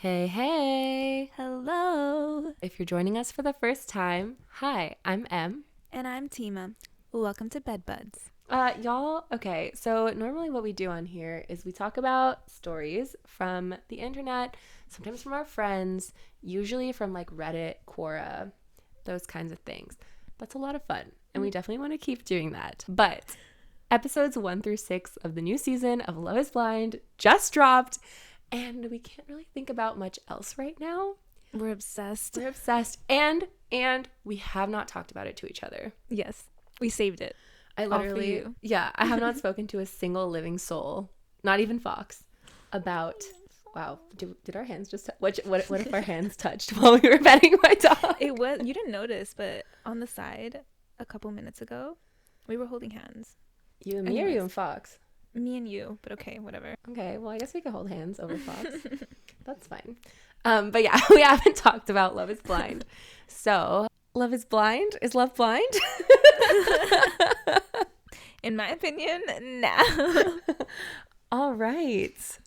Hey, hey. Hello. If you're joining us for the first time, hi, I'm Em. And I'm Tima. Welcome to Bed Buds. Y'all, okay, so normally what we do on here is we talk about stories from the internet, sometimes from our friends, usually from like Reddit, Quora, those kinds of things. That's a lot of fun, and we definitely want to keep doing that. But episodes 1 through 6 of the new season of Love is Blind just dropped, and we can't really think about much else right now. We're obsessed. We're obsessed, and we have not talked about it to each other. Yes, we saved it. I literally, I have not spoken to a single living soul, not even Fawkes, about, wow, did our hands just, what if our hands touched while we were petting my dog? It was, you didn't notice, but on the side, a couple minutes ago, we were holding hands. You and me or you and Fawkes? Me and you, but okay, whatever. Okay, well, I guess we could hold hands over Fawkes. That's fine. But yeah, we haven't talked about Love is Blind. So, Love is Blind? Is love blind? In my opinion, no. All right.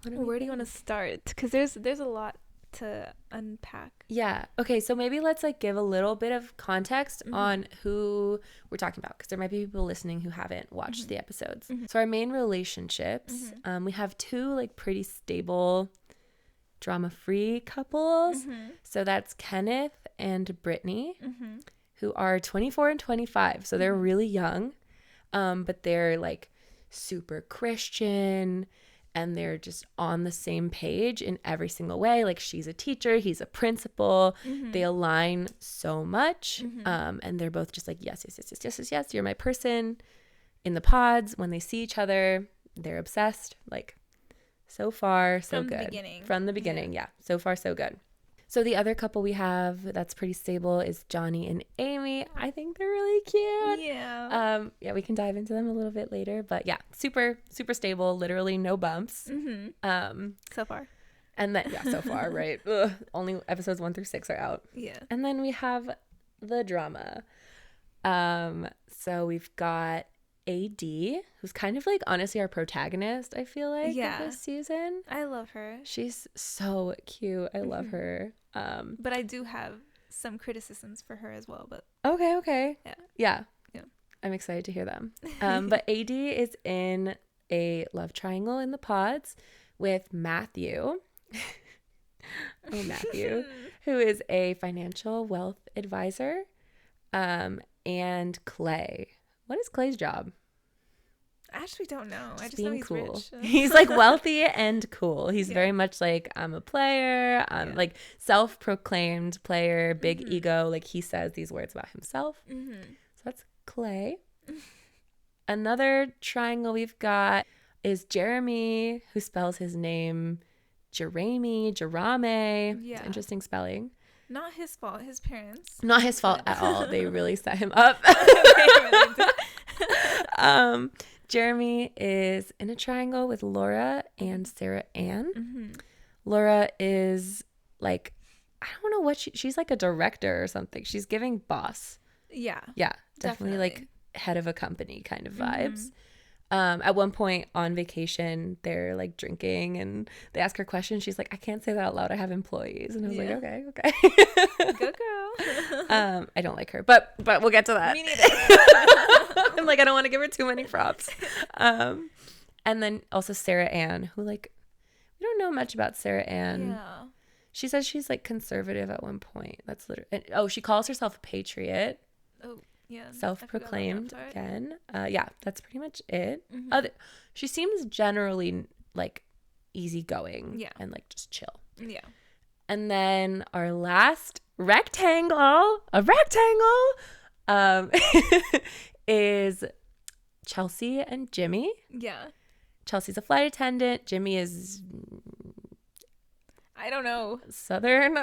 Where do you want to start? Because there's a lot to unpack. Yeah. Okay, so maybe let's like give a little bit of context on who we're talking about, because there might be people listening who haven't watched the episodes. So our main relationships, we have two like pretty stable drama-free couples. So that's Kenneth and Brittany, who are 24 and 25. So they're really young, but they're like super Christian, and they're just on the same page in every single way. Like, she's a teacher, he's a principal. They align so much, and they're both just like, yes, you're my person. In the pods, when they see each other, they're obsessed. Like, so far, so good. From the beginning, yeah. So far, so good. So the other couple we have that's pretty stable is Johnny and Amy. I think they're really cute. Yeah. Yeah, we can dive into them a little bit later. But yeah, super, super stable. Literally no bumps. So far. And then, yeah, so far, right? Ugh, only episodes 1 through 6 are out. Yeah. And then we have the drama. So we've got AD, who's kind of like honestly our protagonist, I feel like, of this season. I love her. She's so cute. I love her. But I do have some criticisms for her as well. But okay. Yeah. Yeah. I'm excited to hear them. But AD is in a love triangle in the pods with Matthew. Matthew, who is a financial wealth advisor, and Clay. What is Clay's job? I actually don't know. I just being know he's cool. rich. He's like wealthy and cool. He's very much like, I'm a player. Like self-proclaimed player, big ego. Like, he says these words about himself. So that's Clay. Another triangle we've got is Jeramey, who spells his name Jeramey. Yeah. It's interesting spelling. Not his fault. His parents. Not his fault at all. They really set him up. Jeramey is in a triangle with Laura and Sarah Ann. Laura is like, I don't know what she's like a director or something. She's giving boss. Yeah. Yeah, definitely like head of a company kind of vibes. At one point on vacation, they're like drinking and they ask her questions. She's like, I can't say that out loud. I have employees. And I was like, okay. Good girl. I don't like her, but we'll get to that. Me neither. I'm like, I don't want to give her too many props. And then also Sarah Ann, who like, we don't know much about Sarah Ann. Yeah. She says she's like conservative at one point. That's literally, she calls herself a patriot. Oh. Yeah, self-proclaimed again. Yeah, that's pretty much it. She seems generally like easygoing and like just chill. Yeah. And then our last rectangle is Chelsea and Jimmy. Yeah. Chelsea's a flight attendant. Jimmy is, I don't know, Southern.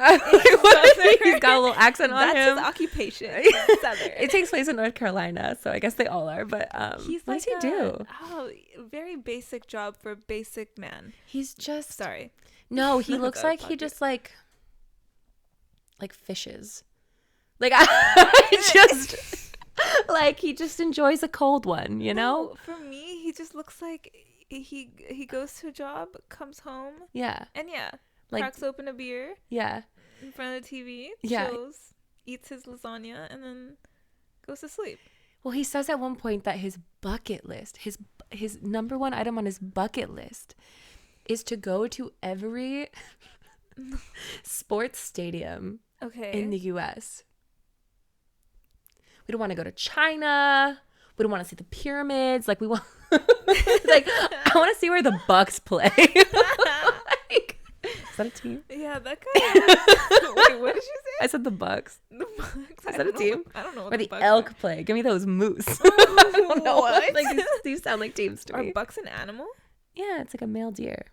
He's got a little accent on him. That's his occupation. Southern. It takes place in North Carolina, so I guess they all are. But he's what like does he do? Oh, very basic job for a basic man. He's just sorry. No, he looks like he just like fishes. Like I just like he just enjoys a cold one, you know? No, for me, he just looks like he goes to a job, comes home. Yeah. And yeah. Like, cracks open a beer. Yeah. In front of the TV. Yeah. Chills, eats his lasagna, and then goes to sleep. Well, he says at one point that his bucket list, his number one item on his bucket list is to go to every sports stadium in the U.S. We don't want to go to China. We don't want to see the pyramids. Like, we want, like, I want to see where the Bucks play. Like, is that a team? Yeah, that guy. Wait, what did you say? I said the Bucks. The Bucks. Is that a team? I don't know. What Where the Bucks elk are. play. Give me those moose. I don't know. What? Like, these sound like teams to me. Are bucks an animal? Yeah, it's like a male deer.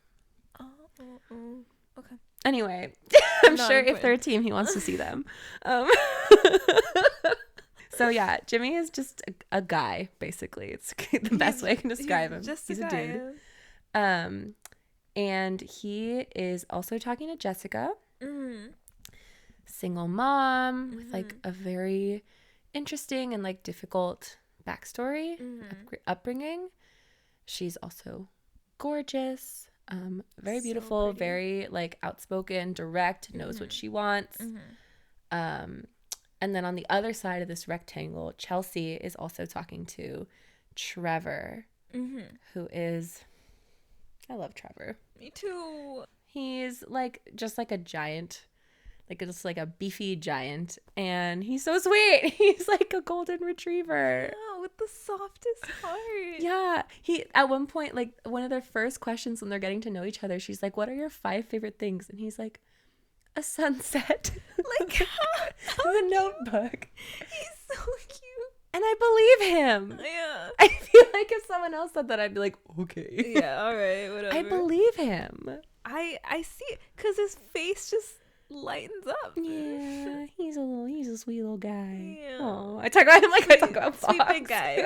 Oh, okay. Anyway, I'm sure if they're a team, he wants to see them. So yeah, Jimmy is just a guy, basically. It's the best way I can describe him. He's a dude. And he is also talking to Jessica, single mom with like a very interesting and like difficult backstory, upbringing. She's also gorgeous, very beautiful, very like outspoken, direct, knows what she wants. And then on the other side of this rectangle, Chelsea is also talking to Trevor, who is, I love Trevor. Me too. He's like just like a giant, like just like a beefy giant, and he's so sweet. He's like a golden retriever. Yeah, with the softest heart. Yeah. He at one point, like one of their first questions when they're getting to know each other, she's like, "What are your 5 favorite things?" And he's like, "A sunset." Like how the Notebook. He's so cute. And I believe him. Yeah. I feel like if someone else said that, I'd be like, okay. Yeah, all right, whatever. I believe him. I see it because his face just lightens up. Yeah, he's a sweet little guy. Yeah. Oh, I talk about him like I talk about sweet Fawkes. big guy.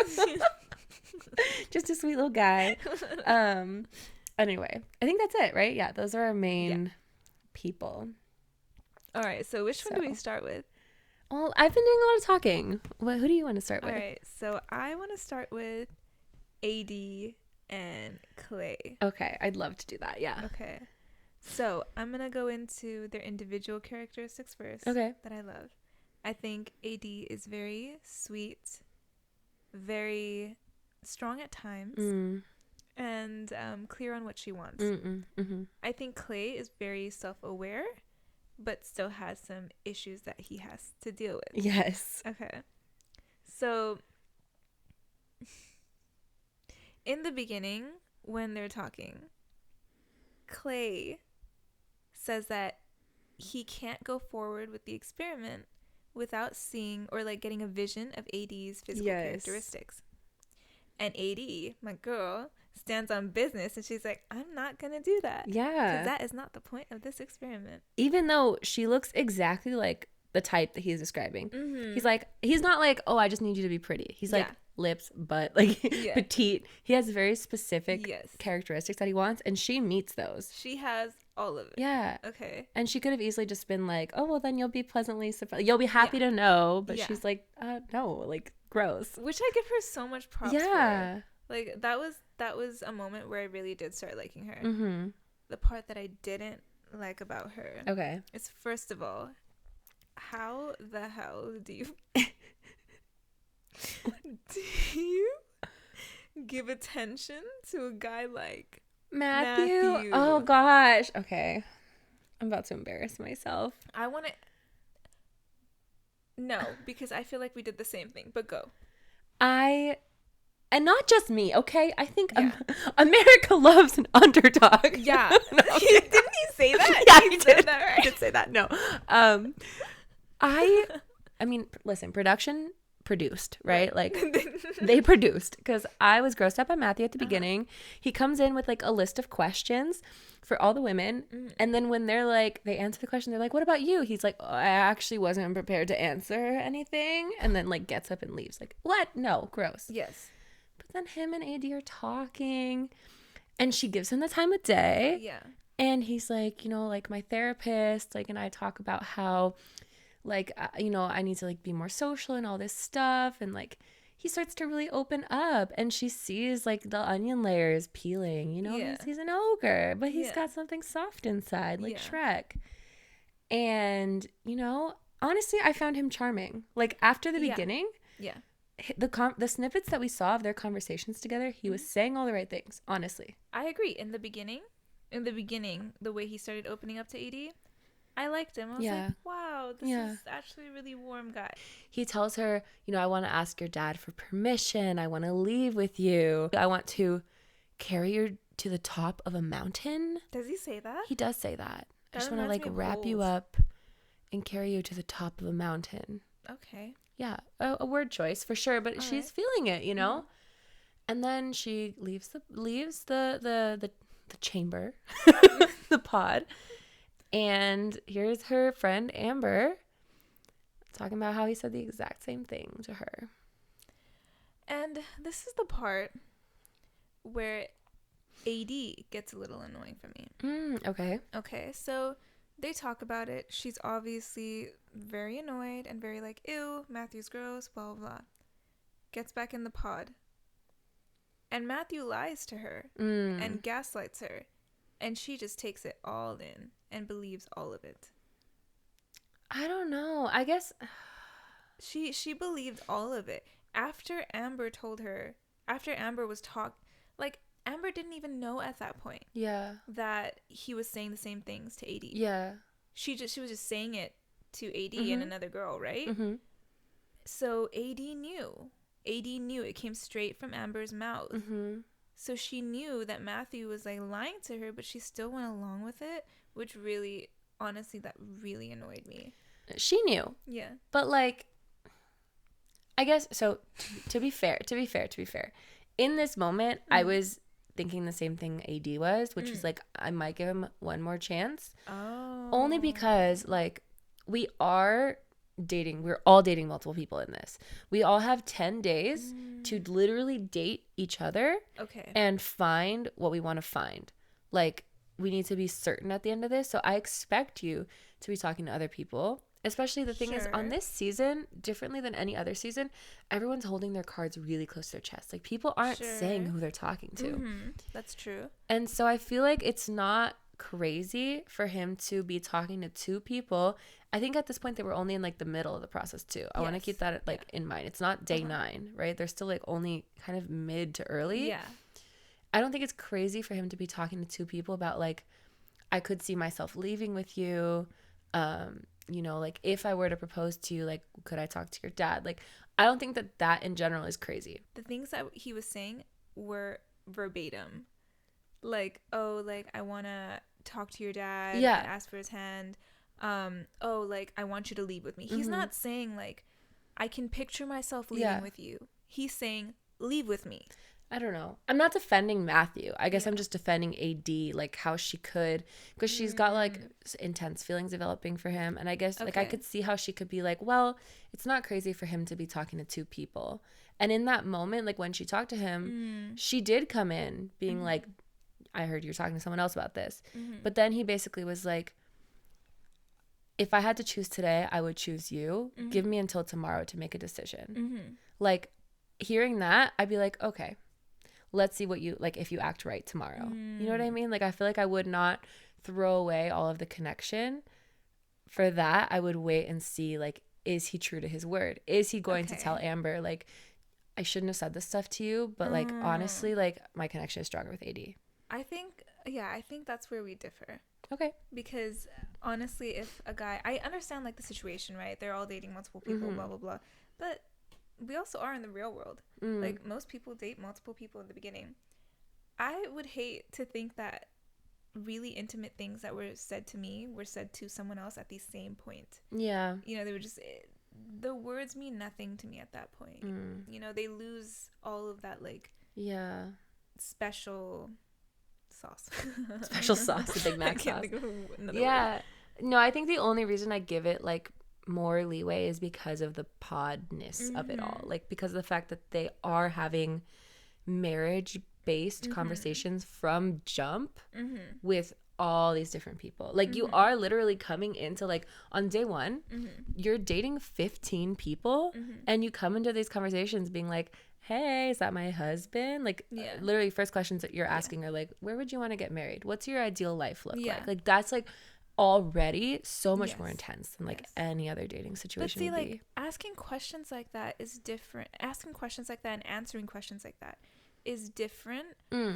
Just a sweet little guy. Anyway, I think that's it, right? Yeah, those are our main people. All right, so which one do we start with? Well, I've been doing a lot of talking. Who do you want to start with? All right, so I want to start with AD and Clay. Okay, I'd love to do that, yeah. Okay. So I'm going to go into their individual characteristics first. Okay. That I love. I think AD is very sweet, very strong at times, and clear on what she wants. I think Clay is very self-aware, but still has some issues that he has to deal with. Yes. Okay. So in the beginning, when they're talking, Clay says that he can't go forward with the experiment without seeing or like getting a vision of AD's physical characteristics. And AD, my girl, stands on business and she's like, I'm not gonna do that. Yeah. Because that is not the point of this experiment. Even though she looks exactly like the type that he's describing. He's not like, oh, I just need you to be pretty. He's like lips, butt, like petite. He has very specific characteristics that he wants, and she meets those. She has all of it. Yeah. Okay. And she could have easily just been like, oh, well, then you'll be pleasantly surprised. You'll be happy to know. But she's like, no, like, gross. Which I give her so much props for. Like, that was a moment where I really did start liking her. The part that I didn't like about her is, first of all, how the hell do you give attention to a guy like Matthew? Oh gosh. Okay, I'm about to embarrass myself. I want to no, because I feel like we did the same thing, but go. And not just me, okay? I think America loves an underdog. Yeah. No, okay. Didn't he say that? Yeah, he did. That, right? I did say that. No. I mean, listen, production produced, right? Like, they produced, because I was grossed out by Matthew at the beginning. He comes in with like a list of questions for all the women, and then when they're like, they answer the question, they're like, what about you? He's like, oh, I actually wasn't prepared to answer anything, and then like gets up and leaves. Like, what? No, gross. Yes. But then him and AD are talking, and she gives him the time of day. Yeah. And he's like, you know, like my therapist, like, and I talk about how, like, you know, I need to like be more social and all this stuff. And like, he starts to really open up, and she sees like the onion layers peeling, you know. Yeah. He's an ogre, but he's Yeah. got something soft inside, like Yeah. Shrek. And, you know, honestly, I found him charming. Like, after the beginning, Yeah. the snippets that we saw of their conversations together, he was saying all the right things, honestly. I agree. In the beginning, the way he started opening up to AD, I liked him. I was like, wow, this is actually a really warm guy. He tells her, you know, I want to ask your dad for permission. I want to leave with you. I want to carry you to the top of a mountain. Does he say that? He does say that. I just want to reminds like me of wrap you Holes. up and carry you to the top of a mountain. Okay. Yeah, a word choice for sure, but she's feeling it, you know. And then she leaves the chamber, the pod, and here's her friend Amber talking about how he said the exact same thing to her. And this is the part where AD gets a little annoying for me. Okay. Okay, so they talk about it. She's obviously very annoyed and very like, ew, Matthew's gross, blah, blah, blah. Gets back in the pod. And Matthew lies to her and gaslights her. And she just takes it all in and believes all of it. I don't know. I guess she believed all of it. After Amber was like, Amber didn't even know at that point that he was saying the same things to AD. Yeah. She was just saying it to AD and another girl, right? Mm-hmm. So AD knew. It came straight from Amber's mouth. Mm-hmm. So she knew that Matthew was like lying to her, but she still went along with it, which really, honestly, that really annoyed me. She knew. Yeah. But like, I guess, so to be fair, in this moment, I was thinking the same thing AD was, which is like, I might give him one more chance. Oh. Only because like we're all dating multiple people in this. We all have 10 days to literally date each other and find what we want to find. Like, we need to be certain at the end of this. So I expect you to be talking to other people. Especially the thing is, on this season, differently than any other season, everyone's holding their cards really close to their chest. Like, people aren't saying who they're talking to. That's true. And so I feel like it's not crazy for him to be talking to two people. I think at this point they were only in like the middle of the process too. I want to keep that like in mind. It's not day 9, right? They're still like only kind of mid to early. Yeah. I don't think it's crazy for him to be talking to two people about like, I could see myself leaving with you. You know, like if I were to propose to you, like, could I talk to your dad? Like, I don't think that in general is crazy. The things that he was saying were verbatim. Like, oh, like, I want to talk to your dad and ask for his hand. Oh, like, I want you to leave with me. He's not saying, like, I can picture myself leaving with you. He's saying, leave with me. I don't know. I'm not defending Matthew. I guess I'm just defending AD, like how she could, because she's got like intense feelings developing for him. And I guess like I could see how she could be like, well, it's not crazy for him to be talking to two people. And in that moment, like when she talked to him, she did come in being like, I heard you're talking to someone else about this. But then he basically was like, if I had to choose today, I would choose you. Give me until tomorrow to make a decision. Like hearing that, I'd be like, okay. Let's see what you like if you act right tomorrow. You know what I mean? Like I feel like I would not throw away all of the connection for that. I would wait and see like, is he true to his word? Is he going to tell Amber like, I shouldn't have said this stuff to you, but like honestly, like my connection is stronger with AD. I think that's where we differ. Okay. Because honestly, if a guy, I understand like the situation, right? They're all dating multiple people, blah blah blah, but we also are in the real world. Like most people date multiple people in the beginning. I would hate to think that really intimate things that were said to me were said to someone else at the same point. Yeah. You know, they were just, the words mean nothing to me at that point. You know, they lose all of that like special sauce. Special sauce, the Big Mac sauce. Word. No, I think the only reason I give it like more leeway is because of the podness of it all, like because of the fact that they are having marriage based conversations from jump with all these different people. Like you are literally coming into like on day one, you're dating 15 people and you come into these conversations being like, hey, is that my husband? Like literally first questions that you're asking are like, where would you want to get married? What's your ideal life look like? Like that's like already so much more intense than like any other dating situation would be. Asking questions like that is different. Asking questions like that and answering questions like that is different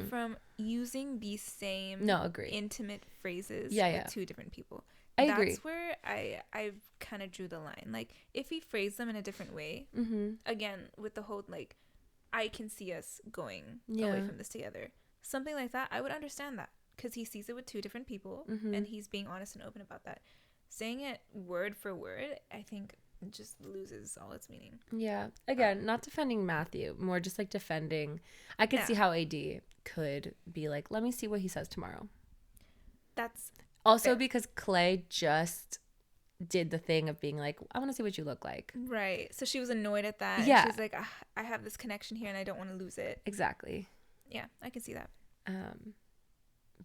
from using the same intimate phrases with two different people. I agree. That's where I kind of drew the line. Like if he phrased them in a different way, again with the whole like, I can see us going away from this together. Something like that, I would understand that because he sees it with two different people and he's being honest and open about that. Saying it word for word, I think just loses all its meaning. Yeah. Again, not defending Matthew, more just like defending. I could see how AD could be like, let me see what he says tomorrow. That's also fair. Because Clay just did the thing of being like, I want to see what you look like. Right. So she was annoyed at that. Yeah. And she's like, I have this connection here and I don't want to lose it. Exactly. Yeah, I can see that.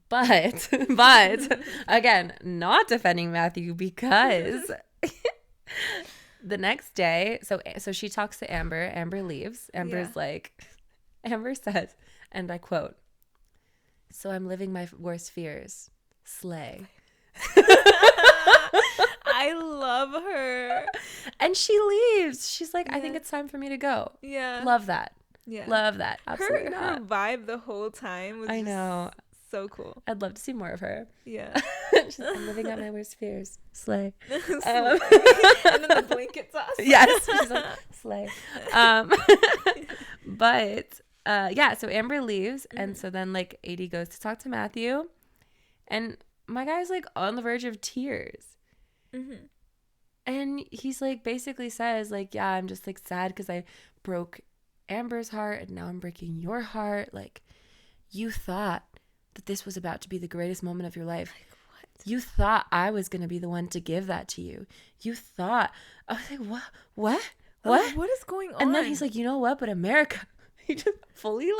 But again, not defending Matthew because the next day, so she talks to Amber. Amber leaves. Amber's like, Amber says, and I quote, "So I'm living my worst fears. Slay." I love her. And she leaves. She's like, I think it's time for me to go. Yeah. Love that. Yeah. Love that. Absolutely. Her vibe the whole time was so cool. I'd love to see more of her. Yeah. She's like, I'm living out my worst fears. Slay. And then the blanket's off. Yes. She's like, slay. But so Amber leaves. And so then like AD goes to talk to Matthew. And my guy's like on the verge of tears. And he's like basically says like, yeah, I'm just like sad because I broke Amber's heart and now I'm breaking your heart. Like you thought that this was about to be the greatest moment of your life. Like, what? You thought I was going to be the one to give that to you. You thought. I was like, what what is going on? And then he's like, you know what, but America, he just fully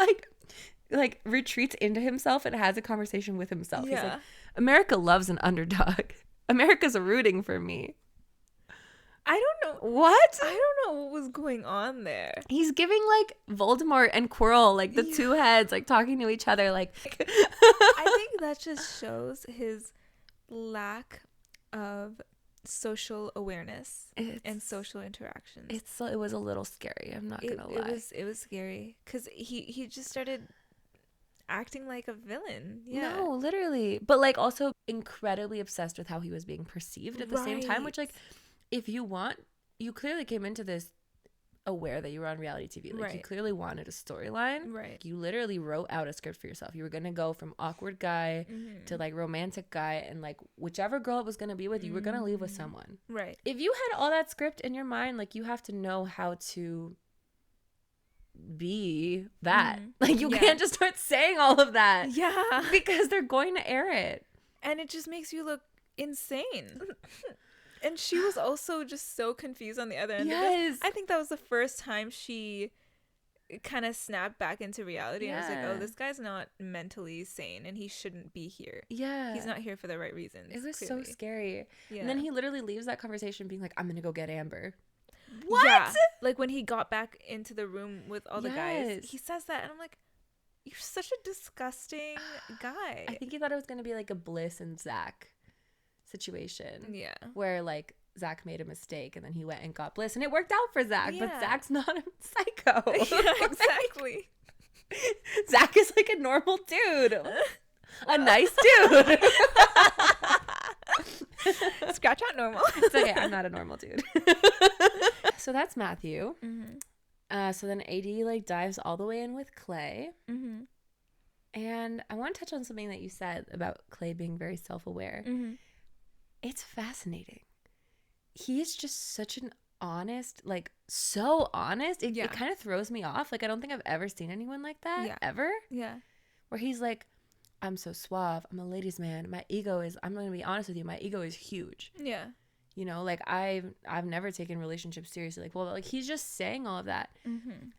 like retreats into himself and has a conversation with himself. He's like, America loves an underdog. America's rooting for me. I don't know. What? I don't know what was going on there. He's giving like Voldemort and Quirrell, like the two heads, like talking to each other. Like, I think that just shows his lack of social awareness and social interactions. It was a little scary. I'm not gonna lie. It was scary because he just started acting like a villain. Yeah. No, literally. But like also incredibly obsessed with how he was being perceived at the same time, which like if you clearly came into this aware that you were on reality TV. Like you clearly wanted a storyline. Right. You literally wrote out a script for yourself. You were going to go from awkward guy to like romantic guy, and like whichever girl it was going to be with, you were going to leave with someone. Right. If you had all that script in your mind, like you have to know how to be that. Like you can't just start saying all of that. Yeah. Because they're going to air it. And it just makes you look insane. And she was also just so confused on the other end of this. I think that was the first time she kind of snapped back into reality. And was like, oh, this guy's not mentally sane and he shouldn't be here. Yeah. He's not here for the right reasons. It was clearly so scary. Yeah. And then he literally leaves that conversation being like, I'm going to go get Amber. What? Yeah. Like when he got back into the room with all the guys, he says that. And I'm like, you're such a disgusting guy. I think he thought it was going to be like a Bliss and Zach situation. Yeah. Where like Zach made a mistake and then he went and got Bliss and it worked out for Zach. Yeah. But Zach's not a psycho. Yeah, exactly. Zach is like a normal dude. A nice dude. Scratch out normal. It's okay. I'm not a normal dude. So that's Matthew. So then AD like dives all the way in with Clay. And I want to touch on something that you said about Clay being very self-aware. It's fascinating. He is just such an honest, like so honest. It kind of throws me off. Like I don't think I've ever seen anyone like that ever. Yeah. Where he's like, I'm so suave. I'm a ladies' man. I'm going to be honest with you. My ego is huge. Yeah. You know, like I've never taken relationships seriously. Like, well, like he's just saying all of that.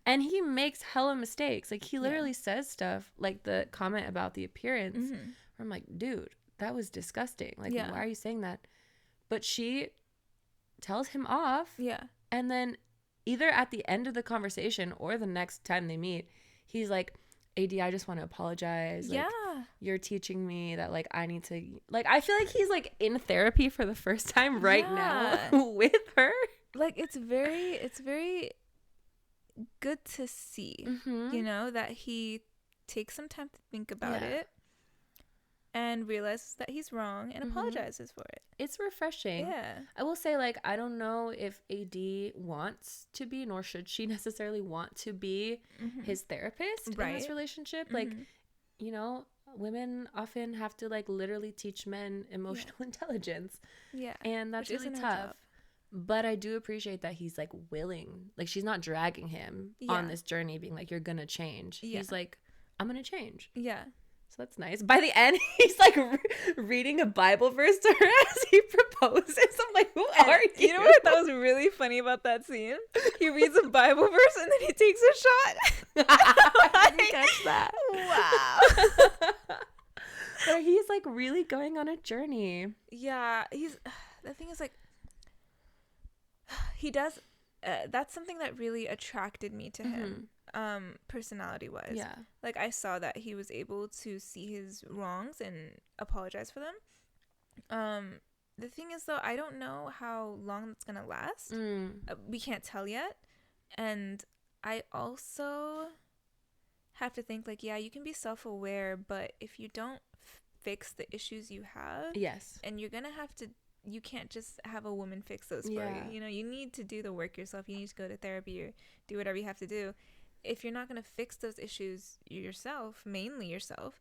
And he makes hella mistakes. Like he literally says stuff like the comment about the appearance. Where I'm like, dude, that was disgusting. Like, why are you saying that? But she tells him off. Yeah. And then either at the end of the conversation or the next time they meet, he's like, AD, I just want to apologize. Like, you're teaching me that, like, I need to, like, I feel like he's, like, in therapy for the first time now with her. Like, it's very good to see, you know, that he takes some time to think about it and realizes that he's wrong and apologizes for it. It's refreshing. Yeah. I will say, like, I don't know if AD wants to be, nor should she necessarily want to be his therapist in this relationship. Like, you know, women often have to, like, literally teach men emotional intelligence. Yeah. And that's really tough. But I do appreciate that he's, like, willing. Like, she's not dragging him on this journey being like, you're gonna change. He's like, I'm gonna change. Yeah. So that's nice. By the end, he's like reading a Bible verse to her as he proposes. I'm like, who are you? You know what I thought was really funny about that scene? He reads a Bible verse and then he takes a shot. I didn't catch that. Wow. But he's like really going on a journey. Yeah. The thing is, like, he does. That's something that really attracted me to him. Personality wise, like, I saw that he was able to see his wrongs and apologize for them. The thing is, though, I don't know how long that's gonna last. We can't tell yet, and I also have to think, like, yeah, you can be self-aware, but if you don't fix the issues you have, and you're gonna have to, you can't just have a woman fix those for you. You know, you need to do the work yourself. You need to go to therapy or do whatever you have to do. If you're not going to fix those issues yourself, mainly yourself,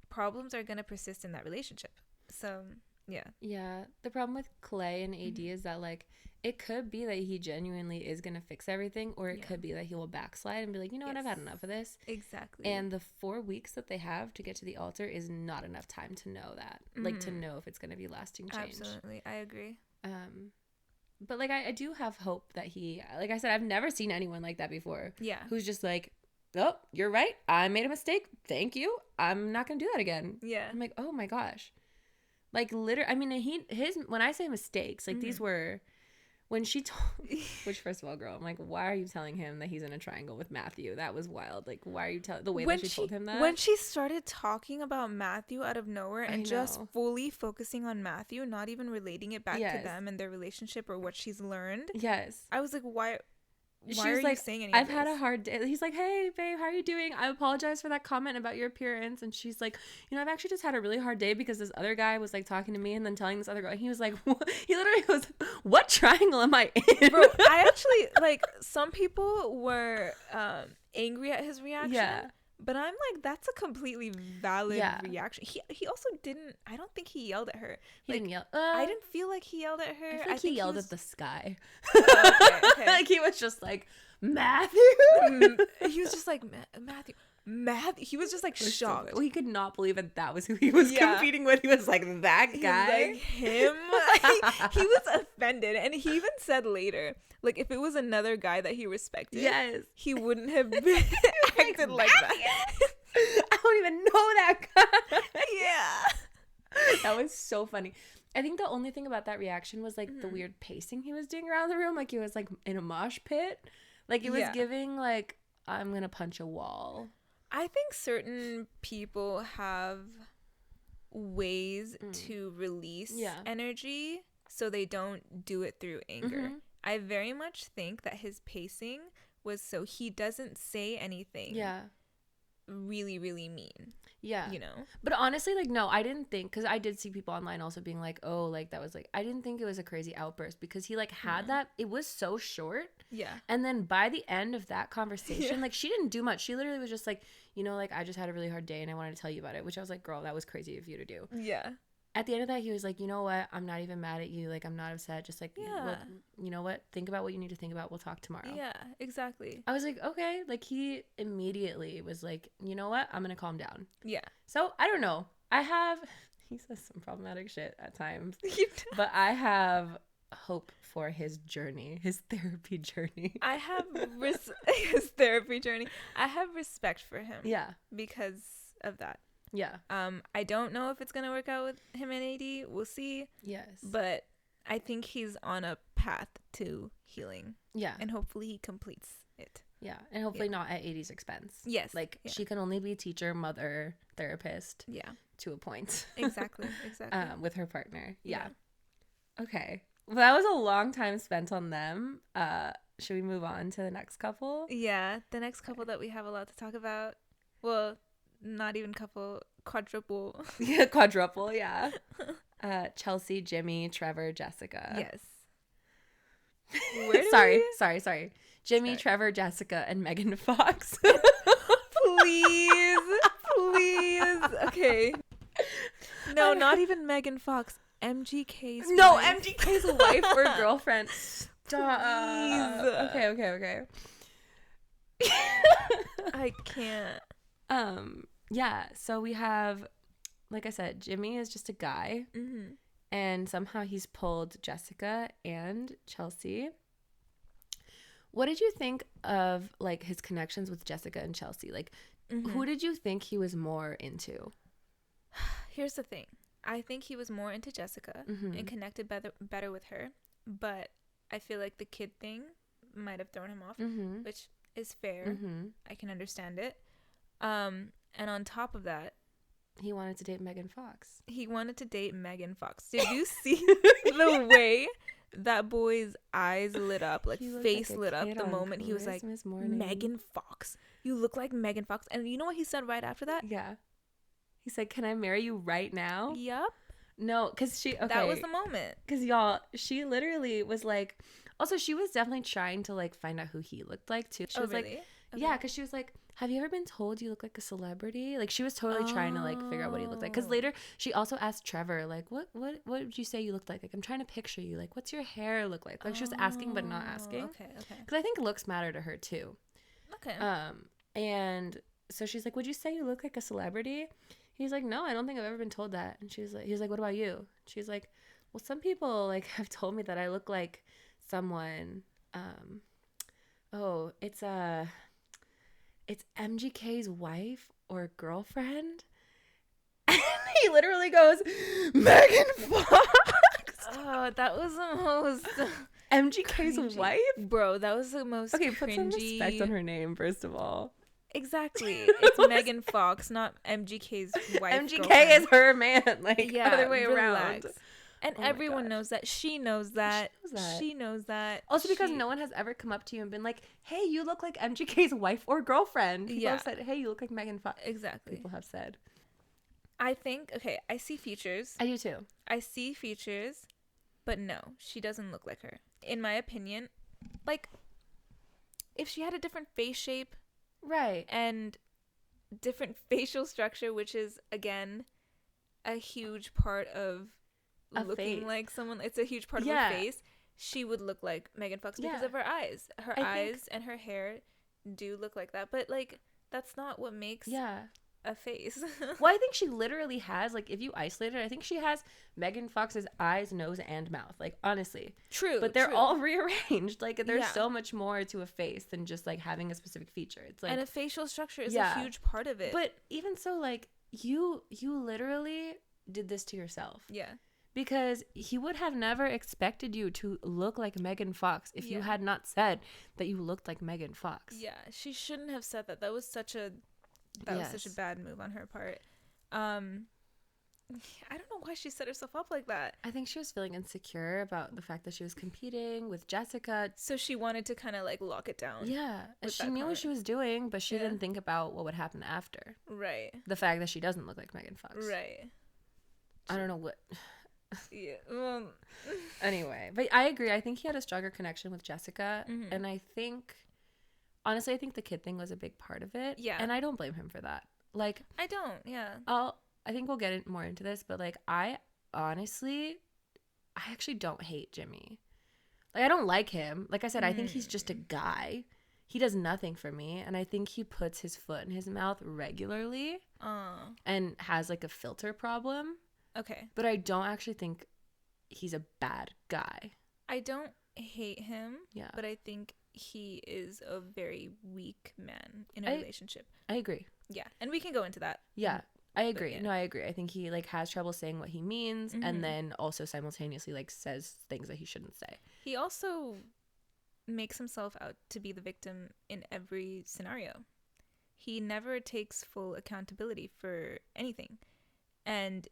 problems are going to persist in that relationship. So, yeah. The problem with Clay and AD is that, like, it could be that he genuinely is going to fix everything, or it could be that he will backslide and be like, you know what, I've had enough of this. Exactly. And the 4 weeks that they have to get to the altar is not enough time to know that. Like, to know if it's going to be lasting change. Absolutely. I agree. But, like, I do have hope that he, like I said, I've never seen anyone like that before. Yeah. Who's just like, oh, you're right. I made a mistake. Thank you. I'm not going to do that again. Yeah. I'm like, oh my gosh. Like, literally, I mean, when I say mistakes, like, these were, when she told, which, first of all, girl, I'm like, why are you telling him that he's in a triangle with Matthew? That was wild. Like, why are you telling, the way that she told him that? When she started talking about Matthew out of nowhere and just fully focusing on Matthew, not even relating it back to them and their relationship or what she's learned. I was like, why are you saying anything? I've had a hard day. He's like, hey, babe, how are you doing? I apologize for that comment about your appearance. And she's like, you know, I've actually just had a really hard day because this other guy was, like, talking to me and then telling this other girl. He was like, what? He literally goes, what triangle am I in? Bro, I actually, like, some people were angry at his reaction. Yeah. But I'm like, that's a completely valid reaction. He also didn't, I don't think he yelled at her. He didn't yell. I didn't feel like he yelled at her. I feel like he yelled at the sky. Okay. Like, he was just like, Matthew? He was just like, Matthew. He was just like shocked. So, well, he could not believe that was who he was competing with. He was like, that guy? Like, him? He was offended. And he even said later, like, if it was another guy that he respected, he wouldn't have been acted like that. I don't even know that guy. That was so funny. I think the only thing about that reaction was, like, the weird pacing he was doing around the room. Like, he was, like, in a mosh pit. Like, it was giving, like, I'm going to punch a wall. I think certain people have ways to release energy so they don't do it through anger. I very much think that his pacing was so he doesn't say anything really, really mean. You know? But honestly, like, no, I didn't think, because I did see people online also being like, oh, like, that was like, I didn't think it was a crazy outburst because he, like, had that. It was so short. And then by the end of that conversation, like, she didn't do much. She literally was just like, you know, like, I just had a really hard day and I wanted to tell you about it, which I was like, girl, that was crazy of you to do. At the end of that, he was like, you know what? I'm not even mad at you. Like, I'm not upset. Just like, well, you know what? Think about what you need to think about. We'll talk tomorrow. Yeah, exactly. I was like, okay. Like, he immediately was like, you know what? I'm going to calm down. So, I don't know. He says some problematic shit at times. But I have hope for his journey, his therapy journey. I have his therapy journey. I have respect for him. Because of that. Yeah. I don't know if it's gonna work out with him and AD. We'll see. Yes. But I think he's on a path to healing. Yeah. And hopefully he completes it. Yeah. And hopefully not at AD's expense. Yes. Like, she can only be teacher, mother, therapist. Yeah. To a point. Exactly. With her partner. Yeah. Okay. Well, that was a long time spent on them. Should we move on to the next couple? Yeah. The next couple that we have a lot to talk about. Well, not even couple, quadruple. Yeah, quadruple, yeah. Chelsea, Jimmy, Trevor, Jessica. Yes. Sorry. Jimmy, Trevor, Jessica, and Megan Fawkes. Please. Okay. No, not even Megan Fawkes. MGK's wife. MGK's wife or girlfriend. Stop. Okay. I can't. Yeah, so we have, like I said, Jimmy is just a guy. Mm-hmm. And somehow he's pulled Jessica and Chelsea. What did you think of, like, his connections with Jessica and Chelsea? Like, who did you think he was more into? Here's the thing. I think he was more into Jessica and connected better with her. But I feel like the kid thing might have thrown him off, which is fair. I can understand it. And on top of that, he wanted to date Megan Fawkes. Did you see the way that boy's eyes lit up, like face lit up the moment he was like, Megan Fawkes, you look like Megan Fawkes. And you know what he said right after that? Yeah. He said, can I marry you right now? Yep. No, because that was the moment. Because y'all, she literally was like, also she was definitely trying to like find out who he looked like too. She was really? Like, yeah, because she was like, have you ever been told you look like a celebrity? Like, she was totally trying to like figure out what he looked like. Because later she also asked Trevor, like, what would you say you looked like? Like, I'm trying to picture you. Like, what's your hair look like? Like, she was asking but not asking. Okay. Because I think looks matter to her too. Okay. And so she's like, would you say you look like a celebrity? He's like, no, I don't think I've ever been told that. And he was like, what about you? She's like, well, some people like have told me that I look like someone. It's MGK's wife or girlfriend. And he literally goes, Megan Fawkes. Oh, that was the most MGK's cringy. wife? Bro, that was the most Okay, cringy. put some respect on her name, first of all. Exactly. It's Megan Fawkes, not MGK's wife. MGK girlfriend. is her man. Like, other way relax. around. And everyone knows that. She knows that. She knows that. Also because no one has ever come up to you and been like, hey, you look like MGK's wife or girlfriend. People have said, hey, you look like Megan Fawkes. Exactly. People have said. I think, okay, I see features. I do too. I see features, but no, she doesn't look like her. In my opinion, like, if she had a different face shape. Right. And different facial structure, which is, again, a huge part of looking like someone. It's a huge part of her face. She would look like Megan Fawkes because of her eyes. Her eyes and her hair do look like that. But, like, that's not what makes a face. Well, I think she literally has, like, if you isolate it, I think she has Megan Fox's eyes, nose, and mouth. Like, honestly. True. But they're all rearranged. Like, there's so much more to a face than just, like, having a specific feature. It's like, and a facial structure is a huge part of it. But even so, like, you literally did this to yourself. Yeah. Because he would have never expected you to look like Megan Fawkes if you had not said that you looked like Megan Fawkes. Yeah, she shouldn't have said that. That was such a bad move on her part. I don't know why she set herself up like that. I think she was feeling insecure about the fact that she was competing with Jessica. So she wanted to kind of like lock it down. Yeah. She knew what she was doing, but she didn't think about what would happen after. Right. The fact that she doesn't look like Megan Fawkes. Right. I don't know what... Yeah. Well, anyway, but I agree. I think he had a stronger connection with Jessica, and I think, honestly, I think the kid thing was a big part of it. Yeah. And I don't blame him for that. Like, I don't. Yeah. I think we'll get more into this, but like, I actually don't hate Jimmy. Like, I don't like him. Like I said, I think he's just a guy. He does nothing for me, and I think he puts his foot in his mouth regularly, and has like a filter problem. Okay. But I don't actually think he's a bad guy. I don't hate him. Yeah. But I think he is a very weak man in a relationship. I agree. Yeah. And we can go into that. Yeah. I agree. Yeah. No, I agree. I think he like has trouble saying what he means, Mm-hmm. and then also simultaneously like says things that he shouldn't say. He also makes himself out to be the victim in every scenario. He never takes full accountability for anything. And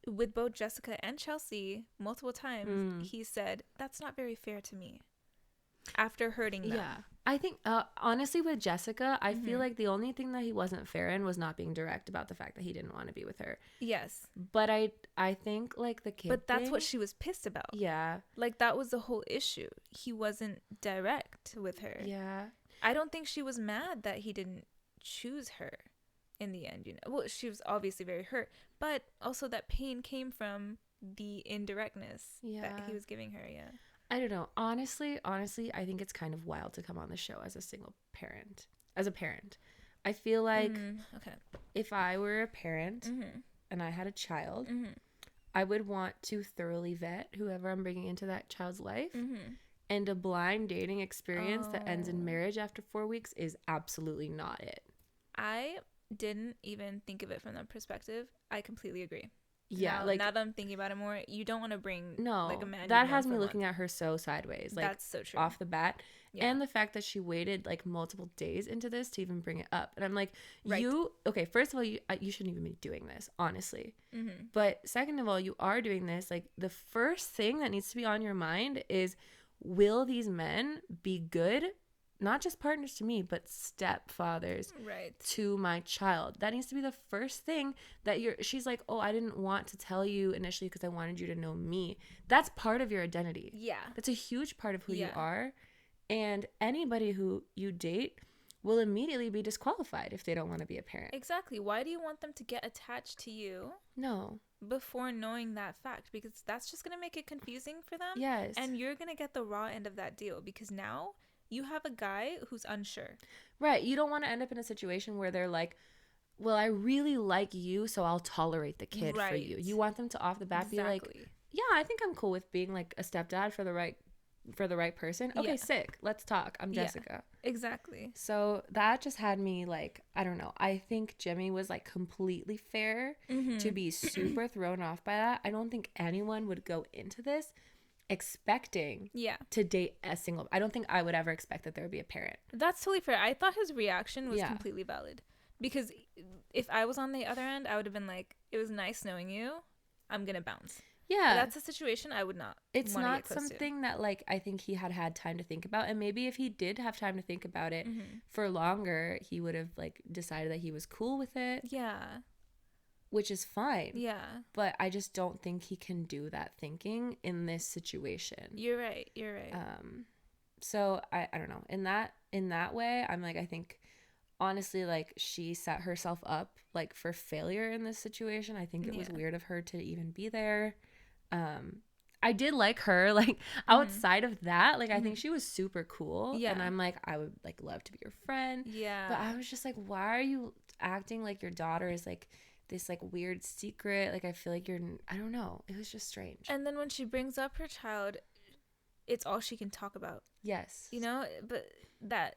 with both Jessica and Chelsea, multiple times, he said, "That's not very fair to me," after hurting them. Yeah. I think, honestly, with Jessica, I feel like the only thing that he wasn't fair in was not being direct about the fact that he didn't want to be with her. Yes. But I think, like, the kid But that's thing, what she was pissed about. Yeah. Like, that was the whole issue. He wasn't direct with her. Yeah. I don't think she was mad that he didn't choose her in the end, you know. Well, she was obviously very hurt, but also that pain came from the indirectness that he was giving her. Yeah. I don't know. Honestly, I think it's kind of wild to come on the show as a single parent. As a parent, I feel like if I were a parent and I had a child, I would want to thoroughly vet whoever I'm bringing into that child's life. And a blind dating experience that ends in marriage after 4 weeks is absolutely not it. I didn't even think of it from that perspective. I completely agree. Yeah, now that I'm thinking about it more, you don't want to bring like a man. That has me looking at her so sideways. Like, that's so true. Off the bat. Yeah. And the fact that she waited like multiple days into this to even bring it up. And I'm like, first of all, you shouldn't even be doing this, honestly. But second of all, you are doing this. Like, the first thing that needs to be on your mind is, will these men be good, not just partners to me, but stepfathers to my child? That needs to be the first thing that she's like, oh, I didn't want to tell you initially because I wanted you to know me. That's part of your identity. Yeah. That's a huge part of who you are. And anybody who you date will immediately be disqualified if they don't want to be a parent. Exactly. Why do you want them to get attached to you? No. Before knowing that fact, because that's just going to make it confusing for them. Yes. And you're going to get the raw end of that deal, because now you have a guy who's unsure. Right. You don't want to end up in a situation where they're like, well, I really like you, so I'll tolerate the kid for you. You want them to off the bat be like, yeah, I think I'm cool with being like a stepdad for the right person. Okay, sick. Let's talk. I'm Jessica. Exactly. So that just had me like, I don't know. I think Jimmy was like completely fair to be super thrown off by that. I don't think anyone would go into this expecting to date a single. I don't think I would ever expect that there would be a parent. That's totally fair. I thought his reaction was completely valid, because if I was on the other end, I would have been like, it was nice knowing you, I'm gonna bounce. But that's a situation I would not. It's not something that like I think he had time to think about, and maybe if he did have time to think about it for longer, he would have like decided that he was cool with it. Yeah. Which is fine. Yeah. But I just don't think he can do that thinking in this situation. You're right. So I don't know. In that way, I'm like, I think honestly, like, she set herself up like for failure in this situation. I think it was weird of her to even be there. I did like her, like, outside of that, like, I think she was super cool. Yeah. And I'm like, I would like love to be your friend. Yeah. But I was just like, why are you acting like your daughter is like this like weird secret? Like, I feel like I don't know. It was just strange. And then when she brings up her child, it's all she can talk about. Yes. You know, but that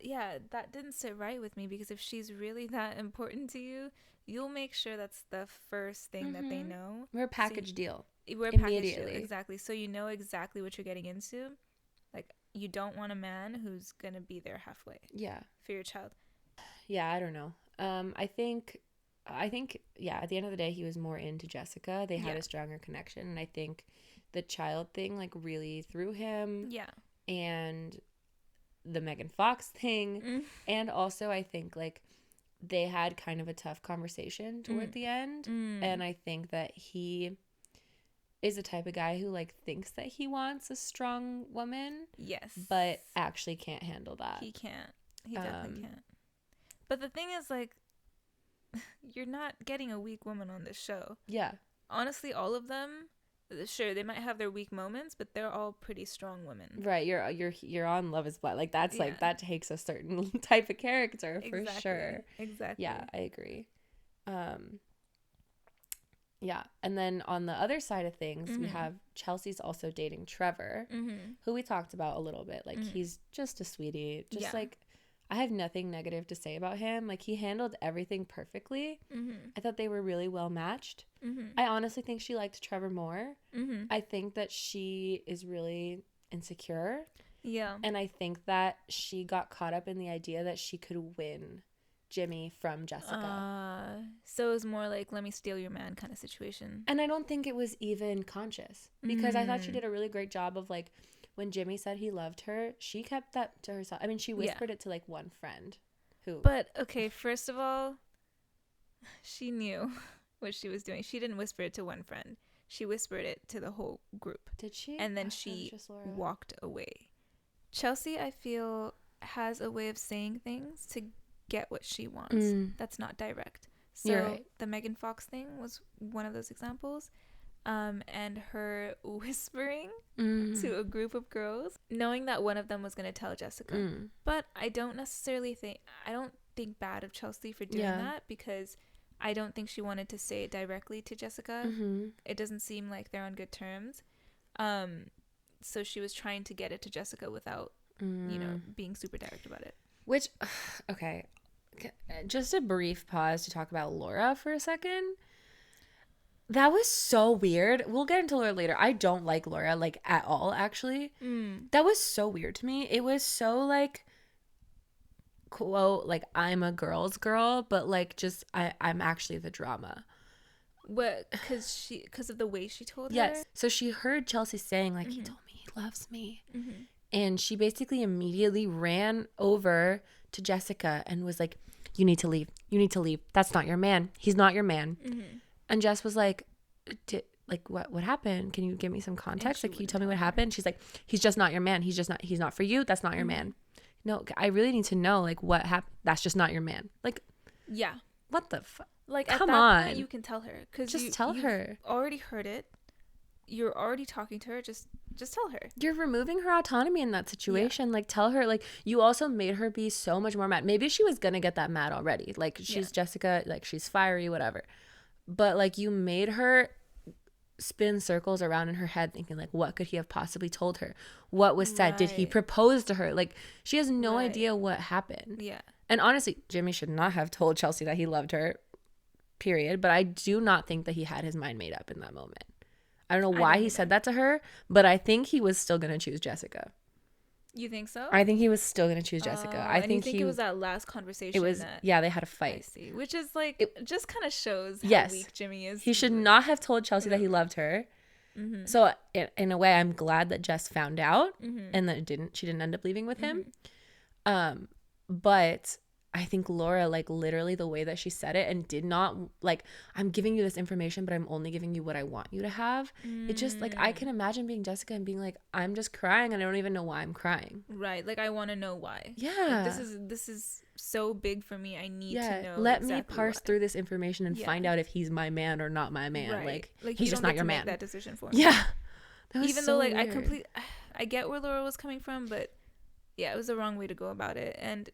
didn't sit right with me, because if she's really that important to you, you'll make sure that's the first thing that they know. We're a package deal. We're a package deal, exactly. So you know exactly what you're getting into. Like, you don't want a man who's gonna be there halfway. Yeah. For your child. Yeah, I don't know. I think at the end of the day, he was more into Jessica. They had a stronger connection, and I think the child thing like really threw him. Yeah. And the Megan Fawkes thing, and also I think like they had kind of a tough conversation toward the end, and I think that he is the type of guy who like thinks that he wants a strong woman, but actually can't handle that. He can't. He definitely can't. But the thing is, like, you're not getting a weak woman on this show. Yeah. Honestly, all of them, sure, they might have their weak moments, but they're all pretty strong women. Right. You're on Love Is Blind. Like, that's like, that takes a certain type of character for sure. Exactly. Yeah, I agree. Yeah. And then on the other side of things, we have Chelsea's also dating Trevor, who we talked about a little bit. Like, he's just a sweetie. Just like, I have nothing negative to say about him. Like, he handled everything perfectly. I thought they were really well matched. I honestly think she liked Trevor more. I think that she is really insecure. Yeah. And I think that she got caught up in the idea that she could win Jimmy from Jessica. So it was more like, let me steal your man kind of situation. And I don't think it was even conscious, because I thought she did a really great job of, like, when Jimmy said he loved her, she kept that to herself. I mean, she whispered it to, like, one friend who. But, okay, first of all, she knew what she was doing. She didn't whisper it to one friend. She whispered it to the whole group. Did she? And then she walked away. Chelsea, I feel, has a way of saying things to get what she wants. That's not direct. So the Megan Fawkes thing was one of those examples. And her whispering to a group of girls, knowing that one of them was going to tell Jessica. But I don't think bad of Chelsea for doing that, because I don't think she wanted to say it directly to Jessica. It doesn't seem like they're on good terms. So she was trying to get it to Jessica without, being super direct about it. Which, okay, just a brief pause to talk about Laura for a second. That was so weird. We'll get into Laura later. I don't like Laura, like, at all, actually. That was so weird to me. It was so, like, quote, like, I'm a girl's girl, but, like, just, I'm actually the drama. What? Because of the way she told her? Yes. So she heard Chelsea saying, like, he told me he loves me. And she basically immediately ran over to Jessica and was like, you need to leave. You need to leave. That's not your man. He's not your man. And Jess was like, what happened? Can you give me some context? Like, can you tell me what happened? She's like, he's just not your man. He's not for you. That's not your man. No, I really need to know, like, what happened. That's just not your man. Like, yeah. What the fuck? Like, come at that on. point, you can tell her. Just tell her. Already heard it. You're already talking to her. Just tell her. You're removing her autonomy in that situation. Like, tell her. Like, you also made her be so much more mad. Maybe she was gonna get that mad already. Like, she's Jessica. Like, she's fiery, whatever. But, like, you made her spin circles around in her head thinking, like, what could he have possibly told her? What was said? Did he propose to her? Like, she has no idea what happened. Yeah. And honestly, Jimmy should not have told Chelsea that he loved her, period. But I do not think that he had his mind made up in that moment. I don't know why he said that to her, but I think he was still going to choose Jessica. You think so? I think he was still going to choose Jessica. I think it was that last conversation. It was, they had a fight. I see. Which is, like, it just kind of shows how weak Jimmy is. He should not have told Chelsea that he loved her. So in a way, I'm glad that Jess found out and that she didn't end up leaving with him. But I think Laura, like, literally the way that she said it and did not, like, I'm giving you this information, but I'm only giving you what I want you to have. It just, like, I can imagine being Jessica and being like, I'm just crying and I don't even know why I'm crying. Right. Like, I want to know why. Yeah. Like, this is so big for me. I need to know. Let me parse through this information and find out if he's my man or not my man. Right. Like he's just not your man. Make that decision for me. Yeah. That was even so though, like, weird. I get where Laura was coming from, but yeah, it was the wrong way to go about it. And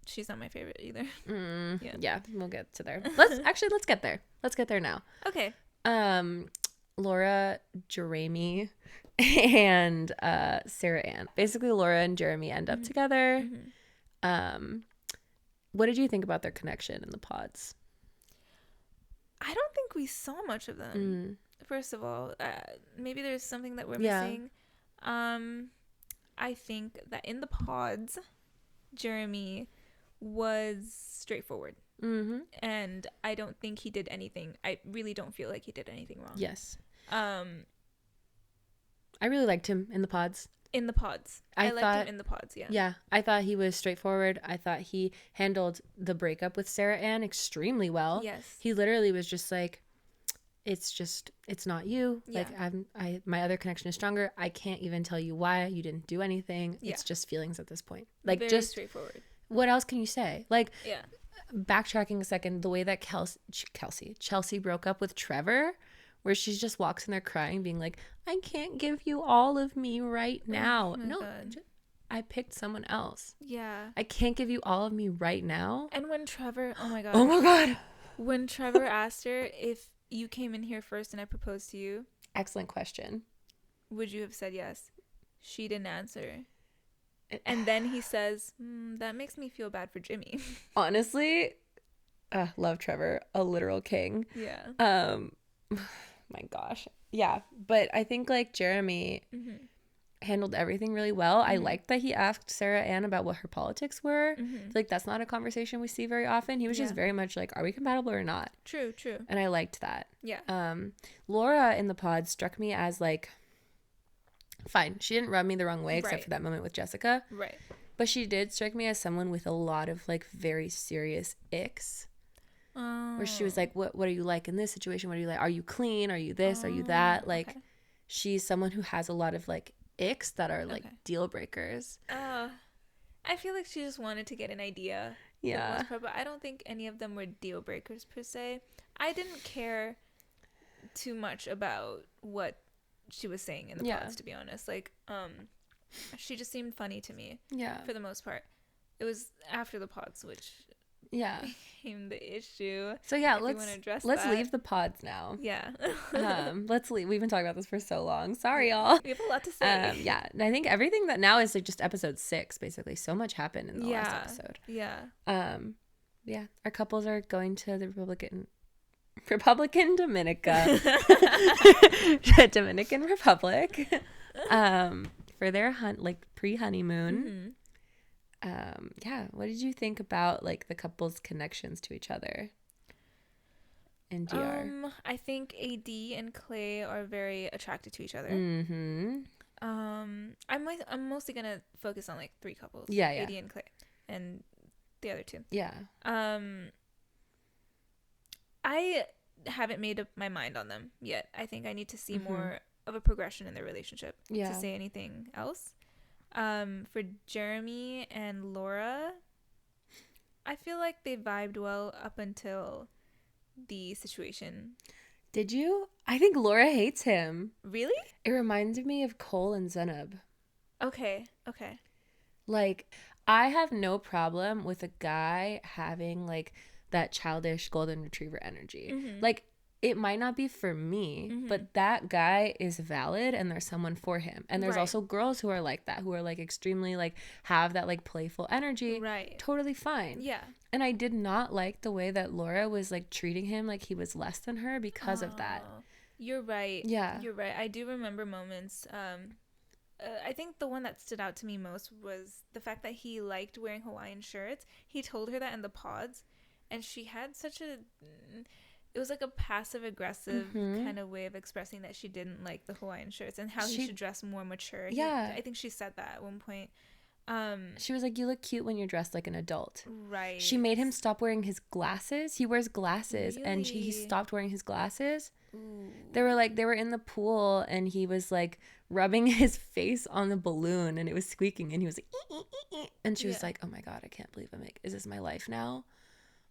she's not my favorite either. Yeah, we'll get to there. Let's get there. Let's get there now. Okay. Laura, Jeramey, and Sarah Ann. Basically, Laura and Jeramey end up together. What did you think about their connection in the pods? I don't think we saw much of them. First of all, maybe there's something that we're missing. I think that in the pods, Jeramey was straightforward. And I don't think he did anything. I really don't feel like he did anything wrong. Yes. I really liked him in the pods. In the pods. I liked him in the pods, yeah. Yeah. I thought he was straightforward. I thought he handled the breakup with Sarah Ann extremely well. Yes. He literally was just like, it's not you. Yeah. Like, my other connection is stronger. I can't even tell you why. You didn't do anything. Yeah. It's just feelings at this point. Like, very just straightforward. What else can you say? Like, yeah. Backtracking a second, the way that Chelsea broke up with Trevor, where she just walks in there crying, being like, I can't give you all of me right now. I picked someone else. Yeah. I can't give you all of me right now. And when Trevor, oh my God. When Trevor asked her, if you came in here first and I proposed to you. Excellent question. Would you have said yes? She didn't answer. And then he says, that makes me feel bad for Jimmy. Honestly, love Trevor, a literal king. Yeah. My gosh. Yeah. But I think like Jeramey handled everything really well. I liked that he asked Sarah Ann about what her politics were. I feel like that's not a conversation we see very often. He was just very much like, are we compatible or not? True. And I liked that. Yeah. Laura in the pod struck me as like, fine. She didn't rub me the wrong way except for that moment with Jessica. Right. But she did strike me as someone with a lot of like very serious icks. Where she was like, what are you like in this situation? What are you like? Are you clean? Are you this? Are you that? Like, she's someone who has a lot of like icks that are like deal breakers. I feel like she just wanted to get an idea. Yeah. For the most part, but I don't think any of them were deal breakers per se. I didn't care too much about what she was saying in the pods, to be honest. Like, she just seemed funny to me. Yeah. For the most part. It was after the pods which became the issue. So yeah, let's leave the pods now. Yeah. Let's leave. We've been talking about this for so long. Sorry, y'all. We have a lot to say. Yeah. And I think everything that now is like just episode 6, basically. So much happened in the last episode. Yeah. Yeah. Our couples are going to the Republican Dominica. Dominican Republic. For their pre-honeymoon. Yeah, what did you think about like the couple's connections to each other in DR? I think AD and Clay are very attracted to each other. I'm mostly gonna focus on like 3 couples. AD and Clay and the other 2. I haven't made up my mind on them yet. I think I need to see more of a progression in their relationship to say anything else. For Jeramey and Laura, I feel like they vibed well up until the situation. Did you? I think Laura hates him. Really? It reminds me of Cole and Zenab. Okay. Like, I have no problem with a guy having like that childish golden retriever energy. Like, it might not be for me, but that guy is valid and there's someone for him. And there's also girls who are like that, who are like extremely like have that like playful energy. Right. Totally fine. Yeah. And I did not like the way that Laura was like treating him like he was less than her because of that. You're right. Yeah. You're right. I do remember moments. I think the one that stood out to me most was the fact that he liked wearing Hawaiian shirts. He told her that in the pods, and she had such a... It was like a passive-aggressive kind of way of expressing that she didn't like the Hawaiian shirts and how he should dress more mature. I think she said that at one point. She was like, you look cute when you're dressed like an adult. Right. She made him stop wearing his glasses. He wears glasses, and he stopped wearing his glasses. Ooh. They were in the pool, and he was like rubbing his face on the balloon, and it was squeaking, and he was like, ee, ee, ee. And she was like, oh my God, I can't believe is this my life now?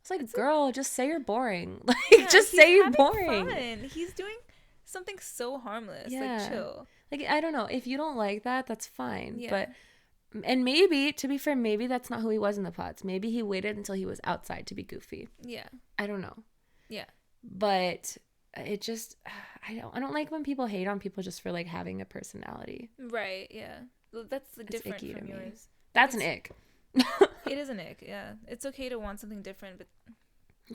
It's like, girl, just say you're boring. Like, just say you're boring. Fun. He's doing something so harmless. Like, chill. Like, I don't know. If you don't like that, that's fine. Yeah. But, and maybe, to be fair, maybe that's not who he was in the pods. Maybe he waited until he was outside to be goofy. Yeah. I don't know. Yeah. But it just, I don't like when people hate on people just for, like, having a personality. Right, yeah. Well, that's different from yours. That's an ick. It is an ick, yeah. It's okay to want something different, but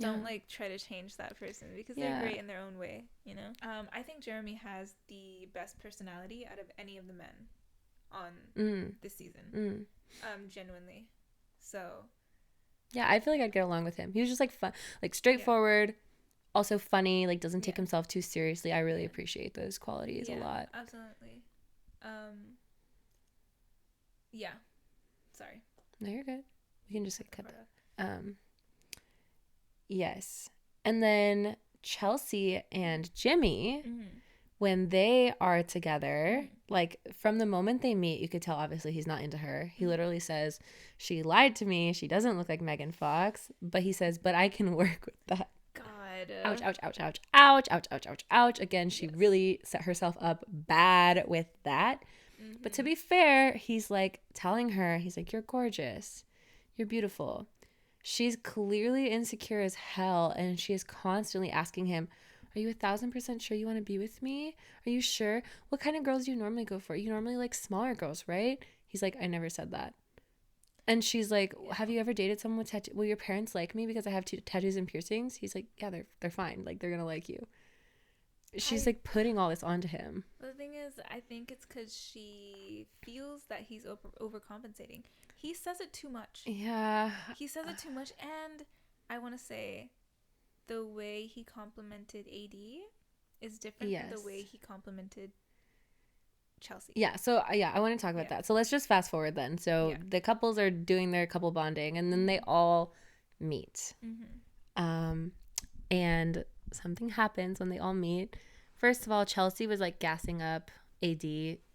don't like try to change that person because they're great in their own way, you know. I think Jeramey has the best personality out of any of the men on this season. Genuinely. So yeah, I feel like I'd get along with him. He was just like fun, like straightforward, also funny, like doesn't take himself too seriously. I really appreciate those qualities a lot. Absolutely. Yeah. Sorry. No, you're good. We can just like cut that. Yes. And then Chelsea and Jimmy, when they are together, like from the moment they meet, you could tell obviously he's not into her. He literally says, she lied to me. She doesn't look like Megan Fawkes. But he says, but I can work with that. God. Ouch, ouch, ouch, ouch, ouch, ouch, ouch, ouch, ouch. Again, she really set herself up bad with that. But to be fair, he's like telling her, he's like, you're gorgeous. You're beautiful. She's clearly insecure as hell, and she is constantly asking him, are you 1,000% sure you want to be with me? Are you sure? What kind of girls do you normally go for? You normally like smaller girls, right? He's like, I never said that. And she's like, have you ever dated someone with tattoos? Will your parents like me because I have tattoos and piercings? He's like, yeah, they're fine. Like, they're going to like you. She's like putting all this onto him. The thing is, I think it's because she feels that he's overcompensating. He says it too much. Yeah. He says it too much. And I want to say the way he complimented AD is different from the way he complimented Chelsea. Yeah, so I want to talk about that. So let's just fast forward then. So the couples are doing their couple bonding, and then they all meet. And something happens when they all meet. First of all, Chelsea was like gassing up AD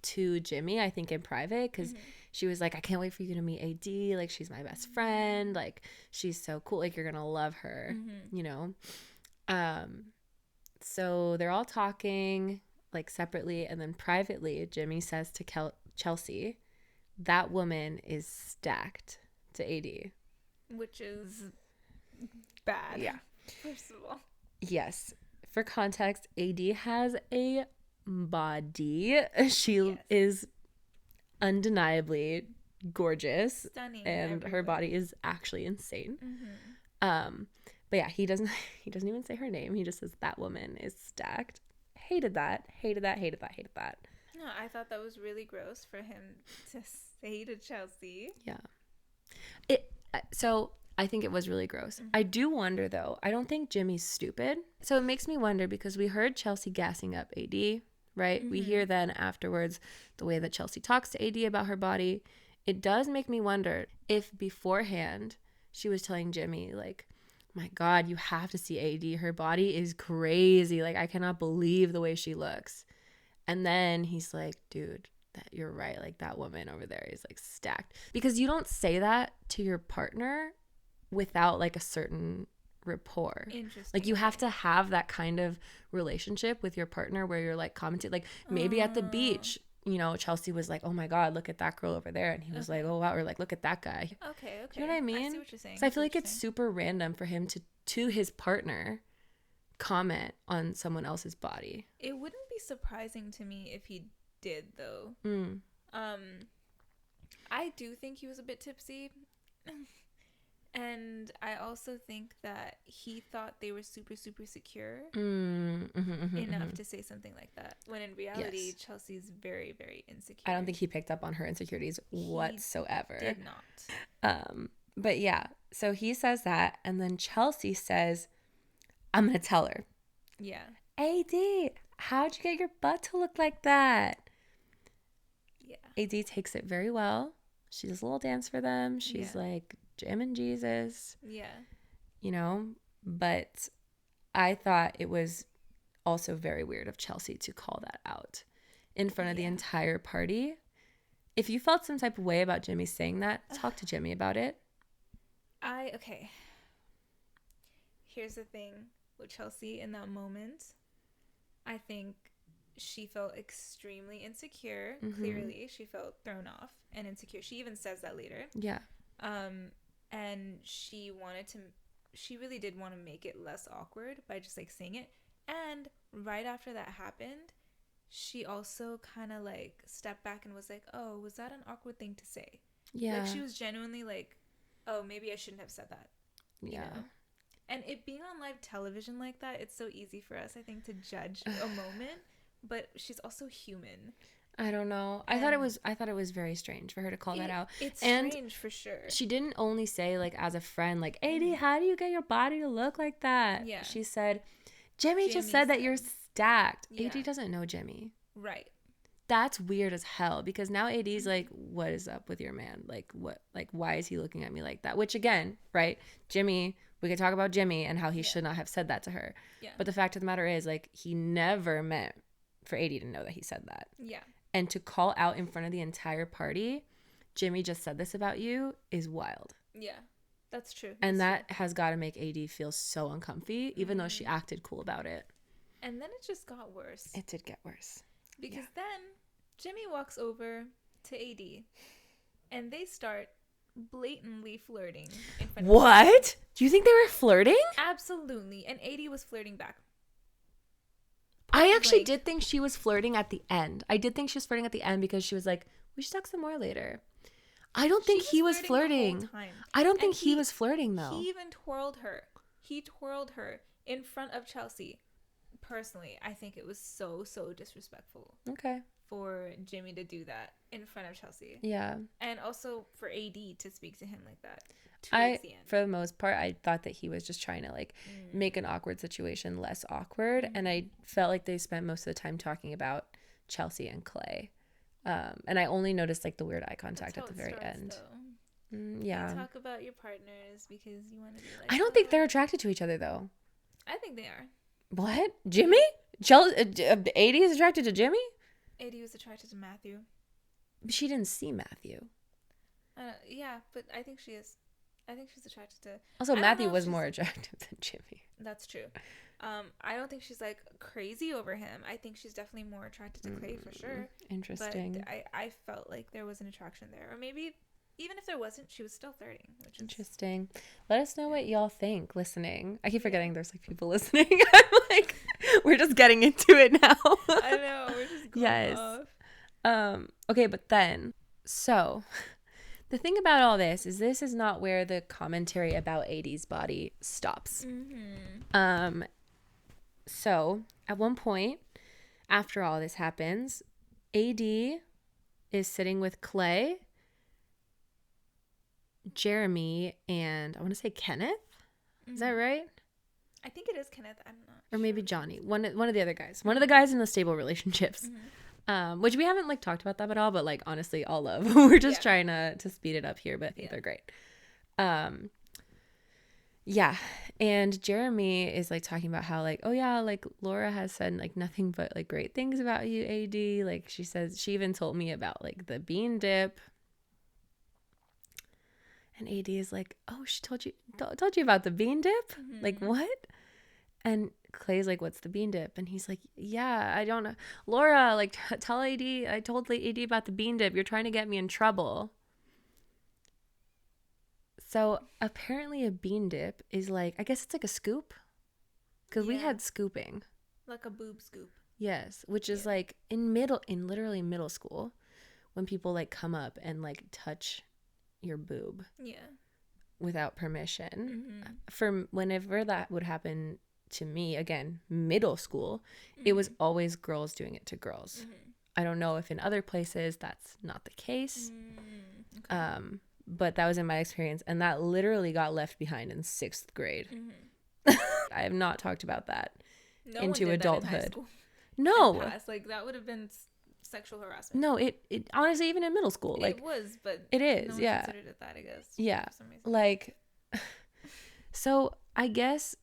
to Jimmy, I think in private, because she was like, I can't wait for you to meet AD. Like, she's my best friend. Like, she's so cool. Like, you're gonna love her, you know. So they're all talking like separately, and then privately Jimmy says to Chelsea, that woman is stacked to AD, which is bad. Yeah. First of all, yes, for context, AD has a body. She is undeniably gorgeous, stunning, and her body is actually insane. But yeah, he doesn't even say her name. He just says that woman is stacked. Hated that. No, I thought that was really gross for him to say to Chelsea. Yeah. So I think it was really gross. I do wonder though, I don't think Jimmy's stupid. So it makes me wonder, because we heard Chelsea gassing up AD, right? We hear then afterwards the way that Chelsea talks to AD about her body. It does make me wonder if beforehand she was telling Jimmy, like, my God, you have to see AD. Her body is crazy. Like, I cannot believe the way she looks. And then he's like, dude, you're right. Like, that woman over there is like stacked. Because you don't say that to your partner without like a certain rapport. Interesting. Like, you have to have that kind of relationship with your partner where you're like commenting, like maybe at the beach, you know, Chelsea was like, oh my God, look at that girl over there. And he was like, oh wow, or like, look at that guy. Okay. You know what I mean? I see what you're saying. So I feel like it's super random for him to his partner comment on someone else's body. It wouldn't be surprising to me if he did though. I do think he was a bit tipsy. And I also think that he thought they were super, super secure enough to say something like that. When in reality, Chelsea's very, very insecure. I don't think he picked up on her insecurities whatsoever. He did not. But yeah, so he says that. And then Chelsea says, I'm going to tell her. Yeah. AD, how'd you get your butt to look like that? Yeah. AD takes it very well. She does a little dance for them. She's like, Jim and Jesus. Yeah. You know, but I thought it was also very weird of Chelsea to call that out in front of the entire party. If you felt some type of way about Jimmy saying that, talk to Jimmy about it. Okay. Here's the thing with Chelsea in that moment. I think she felt extremely insecure. Clearly, she felt thrown off and insecure. She even says that later. Yeah. And she really did want to make it less awkward by just like saying it. And right after that happened, she also kind of like stepped back and was like, oh, was that an awkward thing to say? Yeah. Like, she was genuinely like, oh, maybe I shouldn't have said that. Yeah. You know? And it being on live television like that, it's so easy for us, I think, to judge a moment. But she's also human. I don't know. I thought it was very strange for her to call that out. It's strange for sure. She didn't only say like as a friend, like, AD, how do you get your body to look like that? Yeah. She said, Jimmy just said that you're stacked. Yeah. AD doesn't know Jimmy. Right. That's weird as hell, because now AD's like, what is up with your man? Like, what? Like, why is he looking at me like that? Which again, right? Jimmy, we could talk about Jimmy and how he should not have said that to her. Yeah. But the fact of the matter is, like, he never meant for AD to know that he said that. Yeah. And to call out in front of the entire party, Jimmy just said this about you, is wild. Yeah, that's true. And that has got to make AD feel so uncomfy, even though she acted cool about it. And then it just got worse. It did get worse. Because then Jimmy walks over to AD and they start blatantly flirting in front of What? Do you think they were flirting? Absolutely. And AD was flirting back. I actually did think she was flirting at the end. I did think she was flirting at the end because she was like, we should talk some more later. I don't think he was flirting. The whole time. I don't think he was flirting, though. He even twirled her. He twirled her in front of Chelsea. Personally, I think it was so disrespectful. Okay. For Jimmy to do that in front of Chelsea. Yeah. And also for AD to speak to him like that. For the most part, I thought that he was just trying to like make an awkward situation less awkward. And I felt like they spent most of the time talking about Chelsea and Clay. And I only noticed like the weird eye contact at the very end. Yeah. You talk about your partners because you want to be like. I don't think they're attracted to each other though. I think they are. What? Jimmy? AD is attracted to Jimmy? AD was attracted to Matthew. She didn't see Matthew. Yeah, but I think she is. I think she's attracted to. Also, Matthew was more attractive than Jimmy. That's true. I don't think she's like crazy over him. I think she's definitely more attracted to Clay for sure. Interesting. But I felt like there was an attraction there, or maybe even if there wasn't, she was still flirting. Which is interesting. Let us know what y'all think listening. I keep forgetting there's like people listening. I'm like, we're just getting into it now. I know. We're just going off. Okay, but then, so the thing about all this is not where the commentary about AD's body stops. So at one point, after all this happens, AD is sitting with Clay, Jeramey, and I want to say Kenneth. Is that right? I think it is Kenneth. I'm not or maybe Johnny. One of the other guys. One of the guys in the stable relationships. Which we haven't like talked about them at all, but like honestly, all love. We're just trying to speed it up here, but I think they're great. Yeah. And Jeramey is like talking about how like, oh yeah, like Laura has said like nothing but like great things about you, AD. Like she says, she even told me about like the bean dip. And AD is like, oh, she told you about the bean dip? Like what? And Clay's like, what's the bean dip? And he's like, yeah, I don't know. Laura, like tell AD, I told AD about the bean dip. You're trying to get me in trouble. So apparently a bean dip is like, I guess it's like a scoop. Because we had scooping. Like a boob scoop. Yes, which is like in literally middle school when people like come up and like touch your boob. Yeah. Without permission. For whenever that would happen to me, again, middle school, it was always girls doing it to girls. I don't know if in other places that's not the case. Okay. But that was in my experience, and that literally got left behind in 6th grade. I have not talked about that into adulthood. No. Like that would have been sexual harassment. No, it honestly, even in middle school, like it was, but it is. No one considered it that, I guess. Yeah. Like, so I guess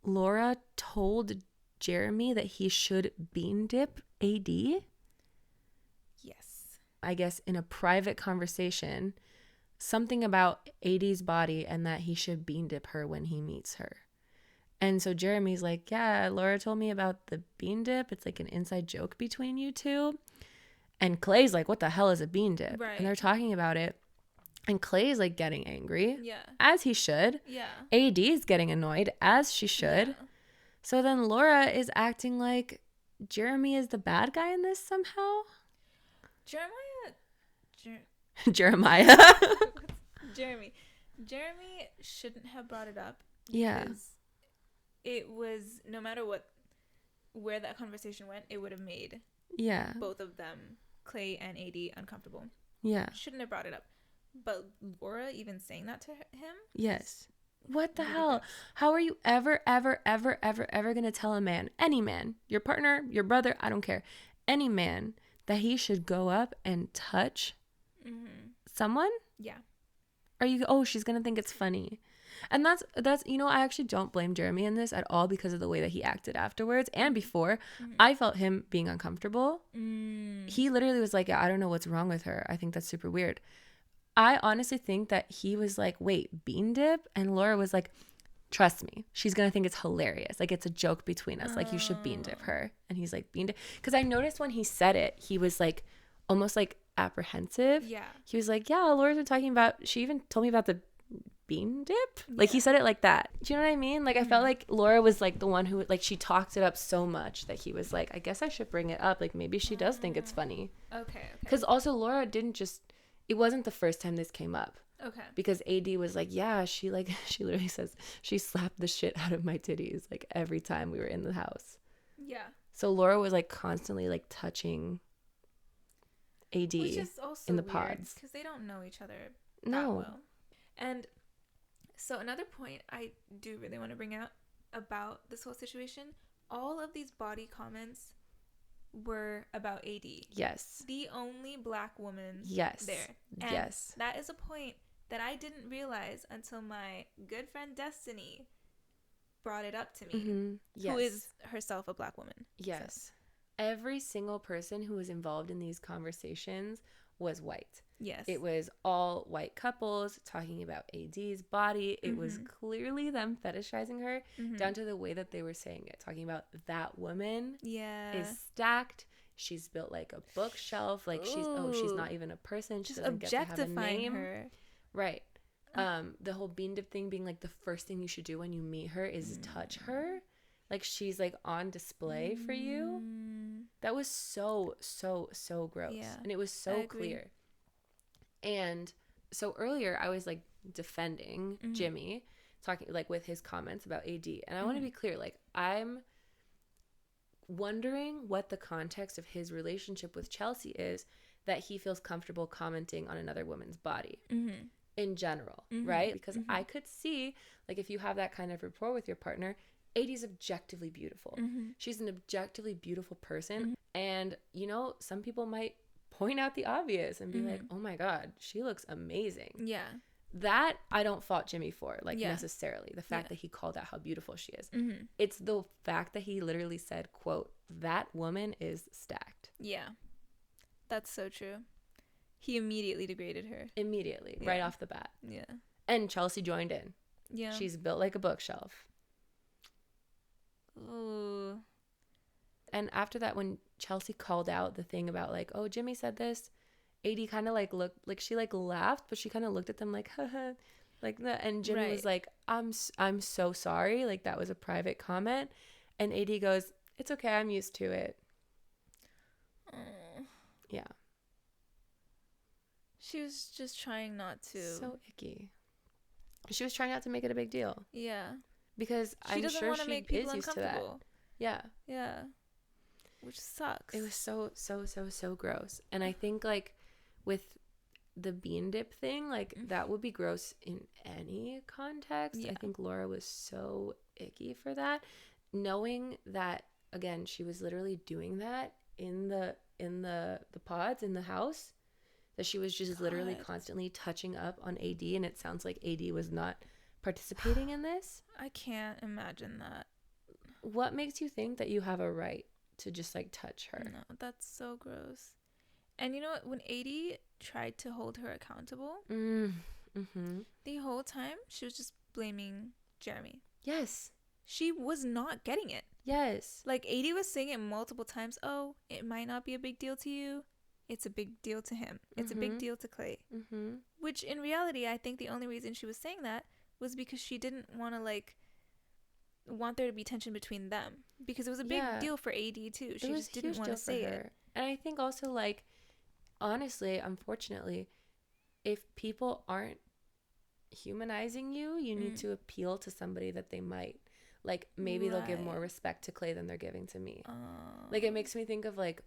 Laura told Jeramey that he should bean dip AD. Yes. I guess in a private conversation, something about AD's body and that he should bean dip her when he meets her. And so Jeramey's like, yeah, Laura told me about the bean dip. It's like an inside joke between you two. And Clay's like, what the hell is a bean dip? Right. And they're talking about it. And Clay's like getting angry. Yeah. As he should. Yeah. AD's getting annoyed, as she should. Yeah. So then Laura is acting like Jeramey is the bad guy in this somehow. Jeremiah. Jeramey shouldn't have brought it up. Yeah. It was, no matter where that conversation went, it would have made both of them, Clay and AD, uncomfortable. Yeah. Shouldn't have brought it up. But Laura even saying that to him? Yes. What the hell? How are you ever going to tell a man, any man, your partner, your brother, I don't care, any man, that he should go up and touch someone? Yeah. Are you, she's going to think it's funny. And that's I actually don't blame Jeramey in this at all because of the way that he acted afterwards and before. I felt him being uncomfortable. He literally was like, I don't know what's wrong with her. I think that's super weird. I honestly think that he was like, wait, bean dip? And Laura was like, trust me, she's going to think it's hilarious. Like, it's a joke between us. Like, you should bean dip her. And he's like, bean dip? Because I noticed when he said it, he was like, almost like apprehensive. Yeah. He was like, yeah, Laura's been talking about, she even told me about the bean dip. Like, he said it like that. Do you know what I mean? Like, I felt like Laura was like the one who, like, she talked it up so much that he was like, I guess I should bring it up. Like, maybe she does think it's funny. Okay. Because also Laura didn't just it wasn't the first time this came up. Okay. Because AD was like, yeah, she literally says she slapped the shit out of my titties like every time we were in the house. Yeah. So Laura was like constantly like touching AD Which is also in the weird, pods because they don't know each other that No. well. And so another point I do really want to bring out about this whole situation, all of these body comments were about AD. Yes. The only black woman Yes. there. And yes. that is a point that I didn't realize until my good friend Destiny brought it up to me, Mm-hmm. Yes. who is herself a black woman. Yes. So. Every single person who was involved in these conversations was white. Yes. It was all white couples talking about AD's body. It was clearly them fetishizing her down to the way that they were saying it, talking about that woman is stacked. She's built like a bookshelf. Like she's not even a person. She doesn't get to have a name. Her. Right. The whole bean dip thing being like the first thing you should do when you meet her is touch her. Like she's like on display for you. That was so gross. Yeah, and it was so clear. And so earlier I was like defending Jimmy, talking like with his comments about AD. And I want to be clear, like I'm wondering what the context of his relationship with Chelsea is that he feels comfortable commenting on another woman's body in general, right? Because I could see like if you have that kind of rapport with your partner, AD's objectively beautiful. She's an objectively beautiful person. And, you know, some people might point out the obvious and be like, oh my God, she looks amazing. Yeah. That I don't fault Jimmy for, like necessarily. The fact that he called out how beautiful she is. It's the fact that he literally said, quote, that woman is stacked. Yeah. That's so true. He immediately degraded her. Immediately, right off the bat. Yeah. And Chelsea joined in. Yeah. She's built like a bookshelf. Ooh. And after that, when Chelsea called out the thing about like, oh, Jimmy said this, AD kind of like looked like she like laughed, but she kind of looked at them like, haha, like that. And Jimmy was like, I'm so sorry, like that was a private comment. And AD goes, it's okay, I'm used to it. Yeah. She was just trying not to. So icky. She was trying not to make it a big deal. Yeah. Because I'm sure she is used to that. Yeah. Yeah. Which sucks. It was so gross. And I think like with the bean dip thing, like that would be gross in any context. Yeah. I think Laura was so icky for that. Knowing that, again, she was literally doing that in the pods in the house, that she was just literally constantly touching up on AD, and it sounds like AD was not participating in this. I can't imagine that. What makes you think that you have a right to just like touch her? No, that's so gross. And you know what? When AD tried to hold her accountable, the whole time she was just blaming Jeramey. Yes. She was not getting it. Yes. Like AD was saying it multiple times. Oh, it might not be a big deal to you. It's a big deal to him. It's a big deal to Clay. Which in reality, I think the only reason she was saying that was because she didn't want to like want there to be tension between them, because it was a big deal for AD too. She just didn't want to say it. And I think also like honestly, unfortunately, if people aren't humanizing you, you need to appeal to somebody that they might like. Maybe they'll give more respect to Clay than they're giving to me. Like it makes me think of like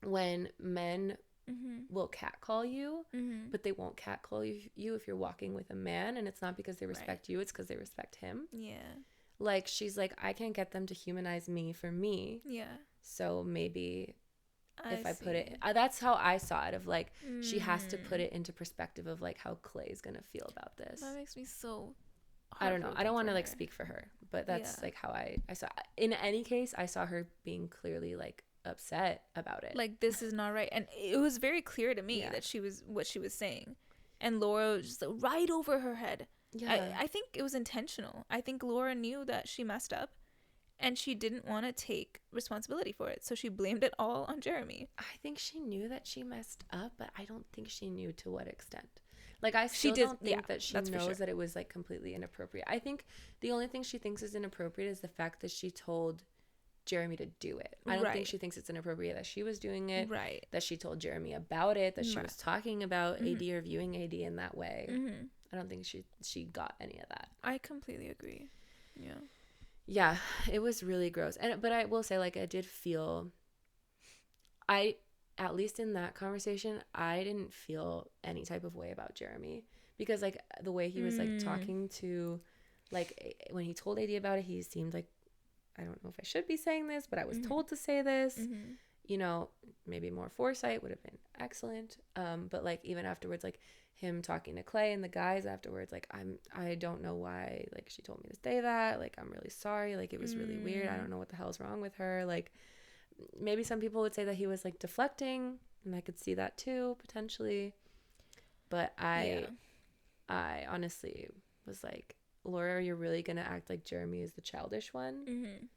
when men will catcall you, but they won't catcall you if you're walking with a man, and it's not because they respect you, it's because they respect him. Yeah. Like she's like, I can't get them to humanize me for me. Yeah. So maybe if I put it, that's how I saw it, of like she has to put it into perspective of like how Clay's gonna feel about this. That makes me so I don't know. I don't want to like speak for her, but that's like how I saw. In any case, I saw her being clearly like upset about it. Like this is not right, and it was very clear to me that she was what she was saying, and Laura was just like, right over her head. Yeah. I think it was intentional. I think Laura knew that she messed up, and she didn't want to take responsibility for it, so she blamed it all on Jeramey. I think she knew that she messed up, but I don't think she knew to what extent. Like I still don't think that she knows that it was like completely inappropriate. I think the only thing she thinks is inappropriate is the fact that she told Jeramey to do it. I don't think she thinks it's inappropriate that she was doing it. Right. That she told Jeramey about it. That she was talking about AD or viewing AD in that way. I don't think she got any of that. I completely agree. Yeah. Yeah, it was really gross. But I will say, like, I did feel, at least in that conversation, I didn't feel any type of way about Jeramey. Because, like, the way he was, like, talking to, like, when he told AD about it, he seemed like, I don't know if I should be saying this, but I was told to say this. You know, maybe more foresight would have been excellent. But, like, even afterwards, like, him talking to Clay and the guys afterwards, like, I don't know why, like, she told me to say that. Like, I'm really sorry. Like, it was really weird. I don't know what the hell's wrong with her. Like, maybe some people would say that he was, like, deflecting, and I could see that too, potentially. But I honestly was like, Laura, you're really gonna act like Jeramey is the childish one?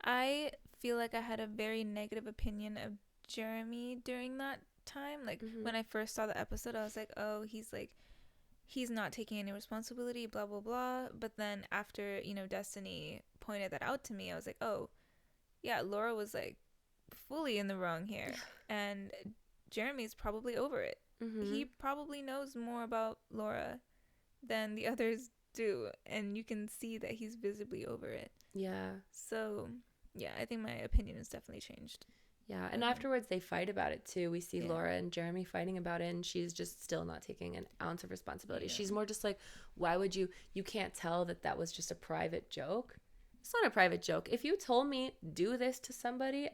I feel like I had a very negative opinion of Jeramey during that time. Like, when I first saw the episode, I was like, oh, he's not taking any responsibility, blah blah blah. But then after, you know, Destiny pointed that out to me, I was like, oh yeah, Laura was, like, fully in the wrong here. And Jeramey's probably over it. He probably knows more about Laura than the others do, and you can see that he's visibly over it. Yeah. So yeah, I think my opinion has definitely changed. Yeah, and afterwards they fight about it too. We see Laura and Jeramey fighting about it, and she's just still not taking an ounce of responsibility. She's more just like, why would you can't tell that was just a private joke? It's not a private joke. If you told me do this to somebody,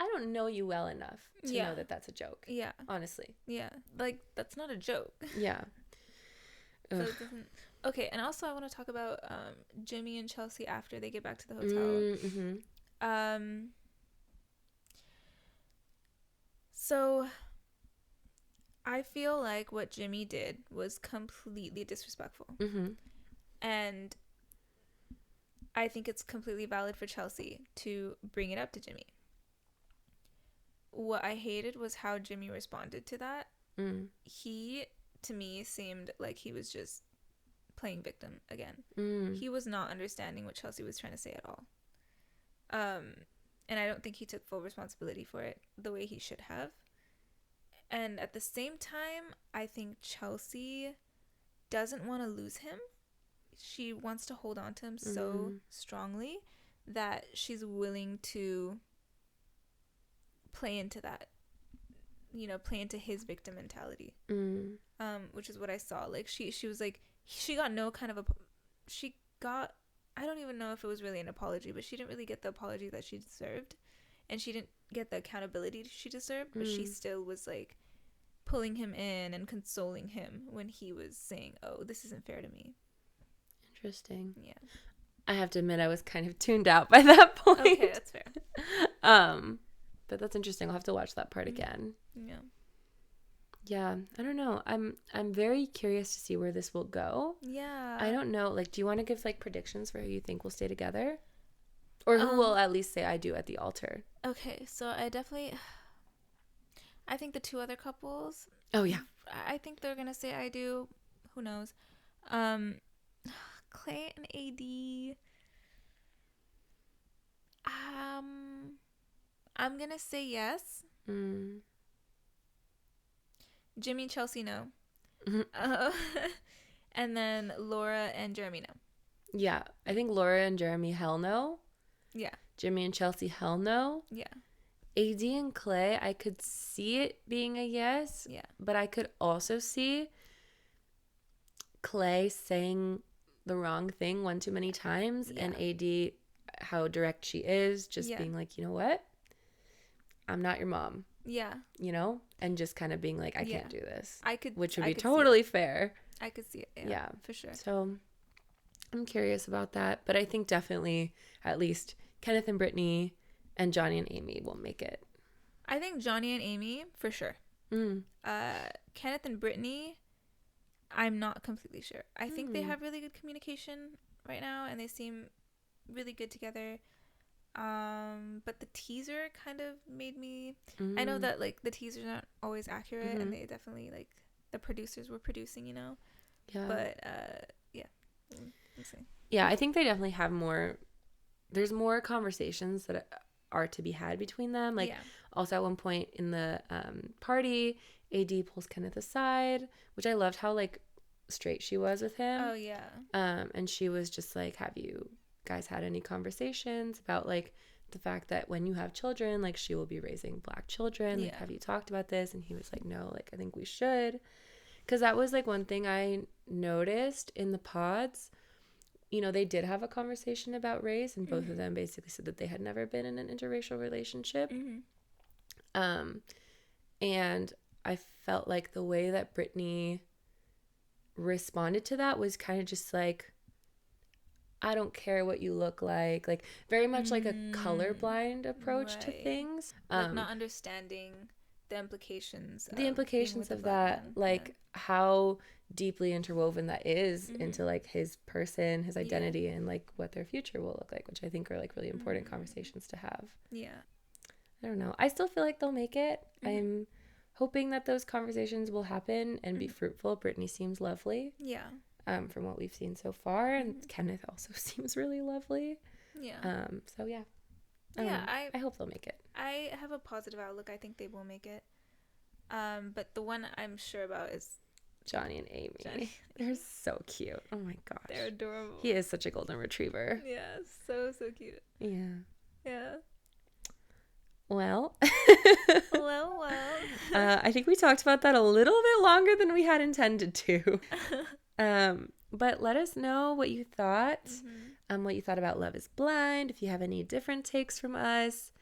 I don't know you well enough to know that that's a joke. Yeah. Honestly. Yeah. Like, that's not a joke. Yeah. So it doesn't... Okay, and also I want to talk about Jimmy and Chelsea after they get back to the hotel. So I feel like what Jimmy did was completely disrespectful. And I think it's completely valid for Chelsea to bring it up to Jimmy. What I hated was how Jimmy responded to that. He, to me, seemed like he was just playing victim again. He was not understanding what Chelsea was trying to say at all. And I don't think he took full responsibility for it the way he should have. And at the same time, I think Chelsea doesn't want to lose him. She wants to hold on to him so strongly that she's willing to play into that, you know, play into his victim mentality. Which is what I saw. Like, she was like, she got no kind of I don't even know if it was really an apology, but she didn't really get the apology that she deserved, and she didn't get the accountability she deserved, but she still was, like, pulling him in and consoling him when he was saying, oh, this isn't fair to me. Interesting. Yeah. I have to admit I was kind of tuned out by that point. Okay, that's fair. But that's interesting. I'll have to watch that part again. Yeah. Yeah, I don't know. I'm very curious to see where this will go. Yeah. I don't know. Like, do you want to give, like, predictions for who you think will stay together? Or who will at least say I do at the altar? Okay, so I think the two other couples. Oh, yeah. I think they're going to say I do. Who knows? Clay and AD. I'm going to say yes. Jimmy and Chelsea, no. And then Laura and Jeramey, no. Yeah, I think Laura and Jeramey, hell no. Yeah. Jimmy and Chelsea, hell no. Yeah. AD and Clay, I could see it being a yes. Yeah. But I could also see Clay saying the wrong thing one too many times, and AD, how direct she is, just being like, you know what? I'm not your mom. Yeah. You know? And just kind of being like, I can't do this. Which would be could totally fair. I could see it. Yeah. For sure. So I'm curious about that. But I think definitely at least Kenneth and Brittany and Johnny and Amy will make it. I think Johnny and Amy, for sure. Kenneth and Brittany, I'm not completely sure. I think they have really good communication right now, and they seem really good together. But the teaser kind of made me... I know that, like, the teasers aren't always accurate, and they definitely, like, the producers were producing, you know? Yeah. But, yeah. We'll see. Yeah, I think they definitely have more there's more conversations that are to be had between them. Like, also at one point in the party, AD pulls Kenneth aside, which I loved how, like, straight she was with him. Oh, yeah. And she was just like, have you guys had any conversations about, like, the fact that when you have children, like, she will be raising Black children? Like, have you talked about this? And he was like, no, like, I think we should. Because that was, like, one thing I noticed in the pods. You know, they did have a conversation about race, and both of them basically said that they had never been in an interracial relationship. And I felt like the way that Brittany responded to that was kind of just like, I don't care what you look like very much like a colorblind approach to things. Like not understanding the implications of that, like how deeply interwoven that is into like his person, his identity, and like what their future will look like, which I think are like really important conversations to have. I don't know, I still feel like they'll make it. I'm hoping that those conversations will happen and be fruitful. Brittany seems lovely, from what we've seen so far, and Kenneth also seems really lovely. So I hope they'll make it. I have a positive outlook. I think they will make it. But the one I'm sure about is Johnny and Amy. They're so cute. Oh my gosh. They're adorable. He is such a golden retriever. Yeah, so cute. Yeah. Well. well. I think we talked about that a little bit longer than we had intended to. But let us know what you thought. What you thought about Love is Blind. If you have any different takes from us.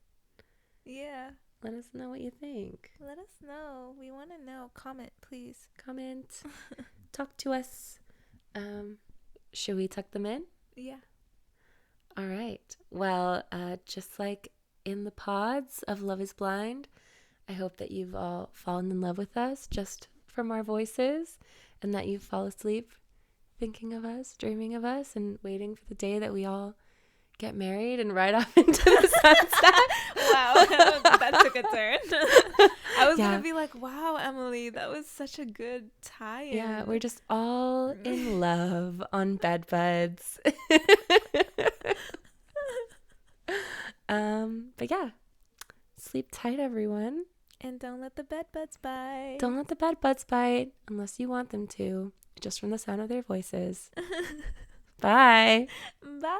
Yeah. Let us know what you think. Let us know. We want to know. Comment, please. Comment. Talk to us. Should we tuck them in? Yeah. All right. Well, just like in the pods of Love is Blind, I hope that you've all fallen in love with us just from our voices, and that you fall asleep thinking of us, dreaming of us, and waiting for the day that we all get married and ride off into the sunset. Wow, that took a turn. I was going to be like, wow, Emily, that was such a good tie-in. Yeah, we're just all in love on bed buds. But yeah, sleep tight, everyone. And don't let the bed buds bite. Don't let the bed buds bite unless you want them to, just from the sound of their voices. Bye. Bye.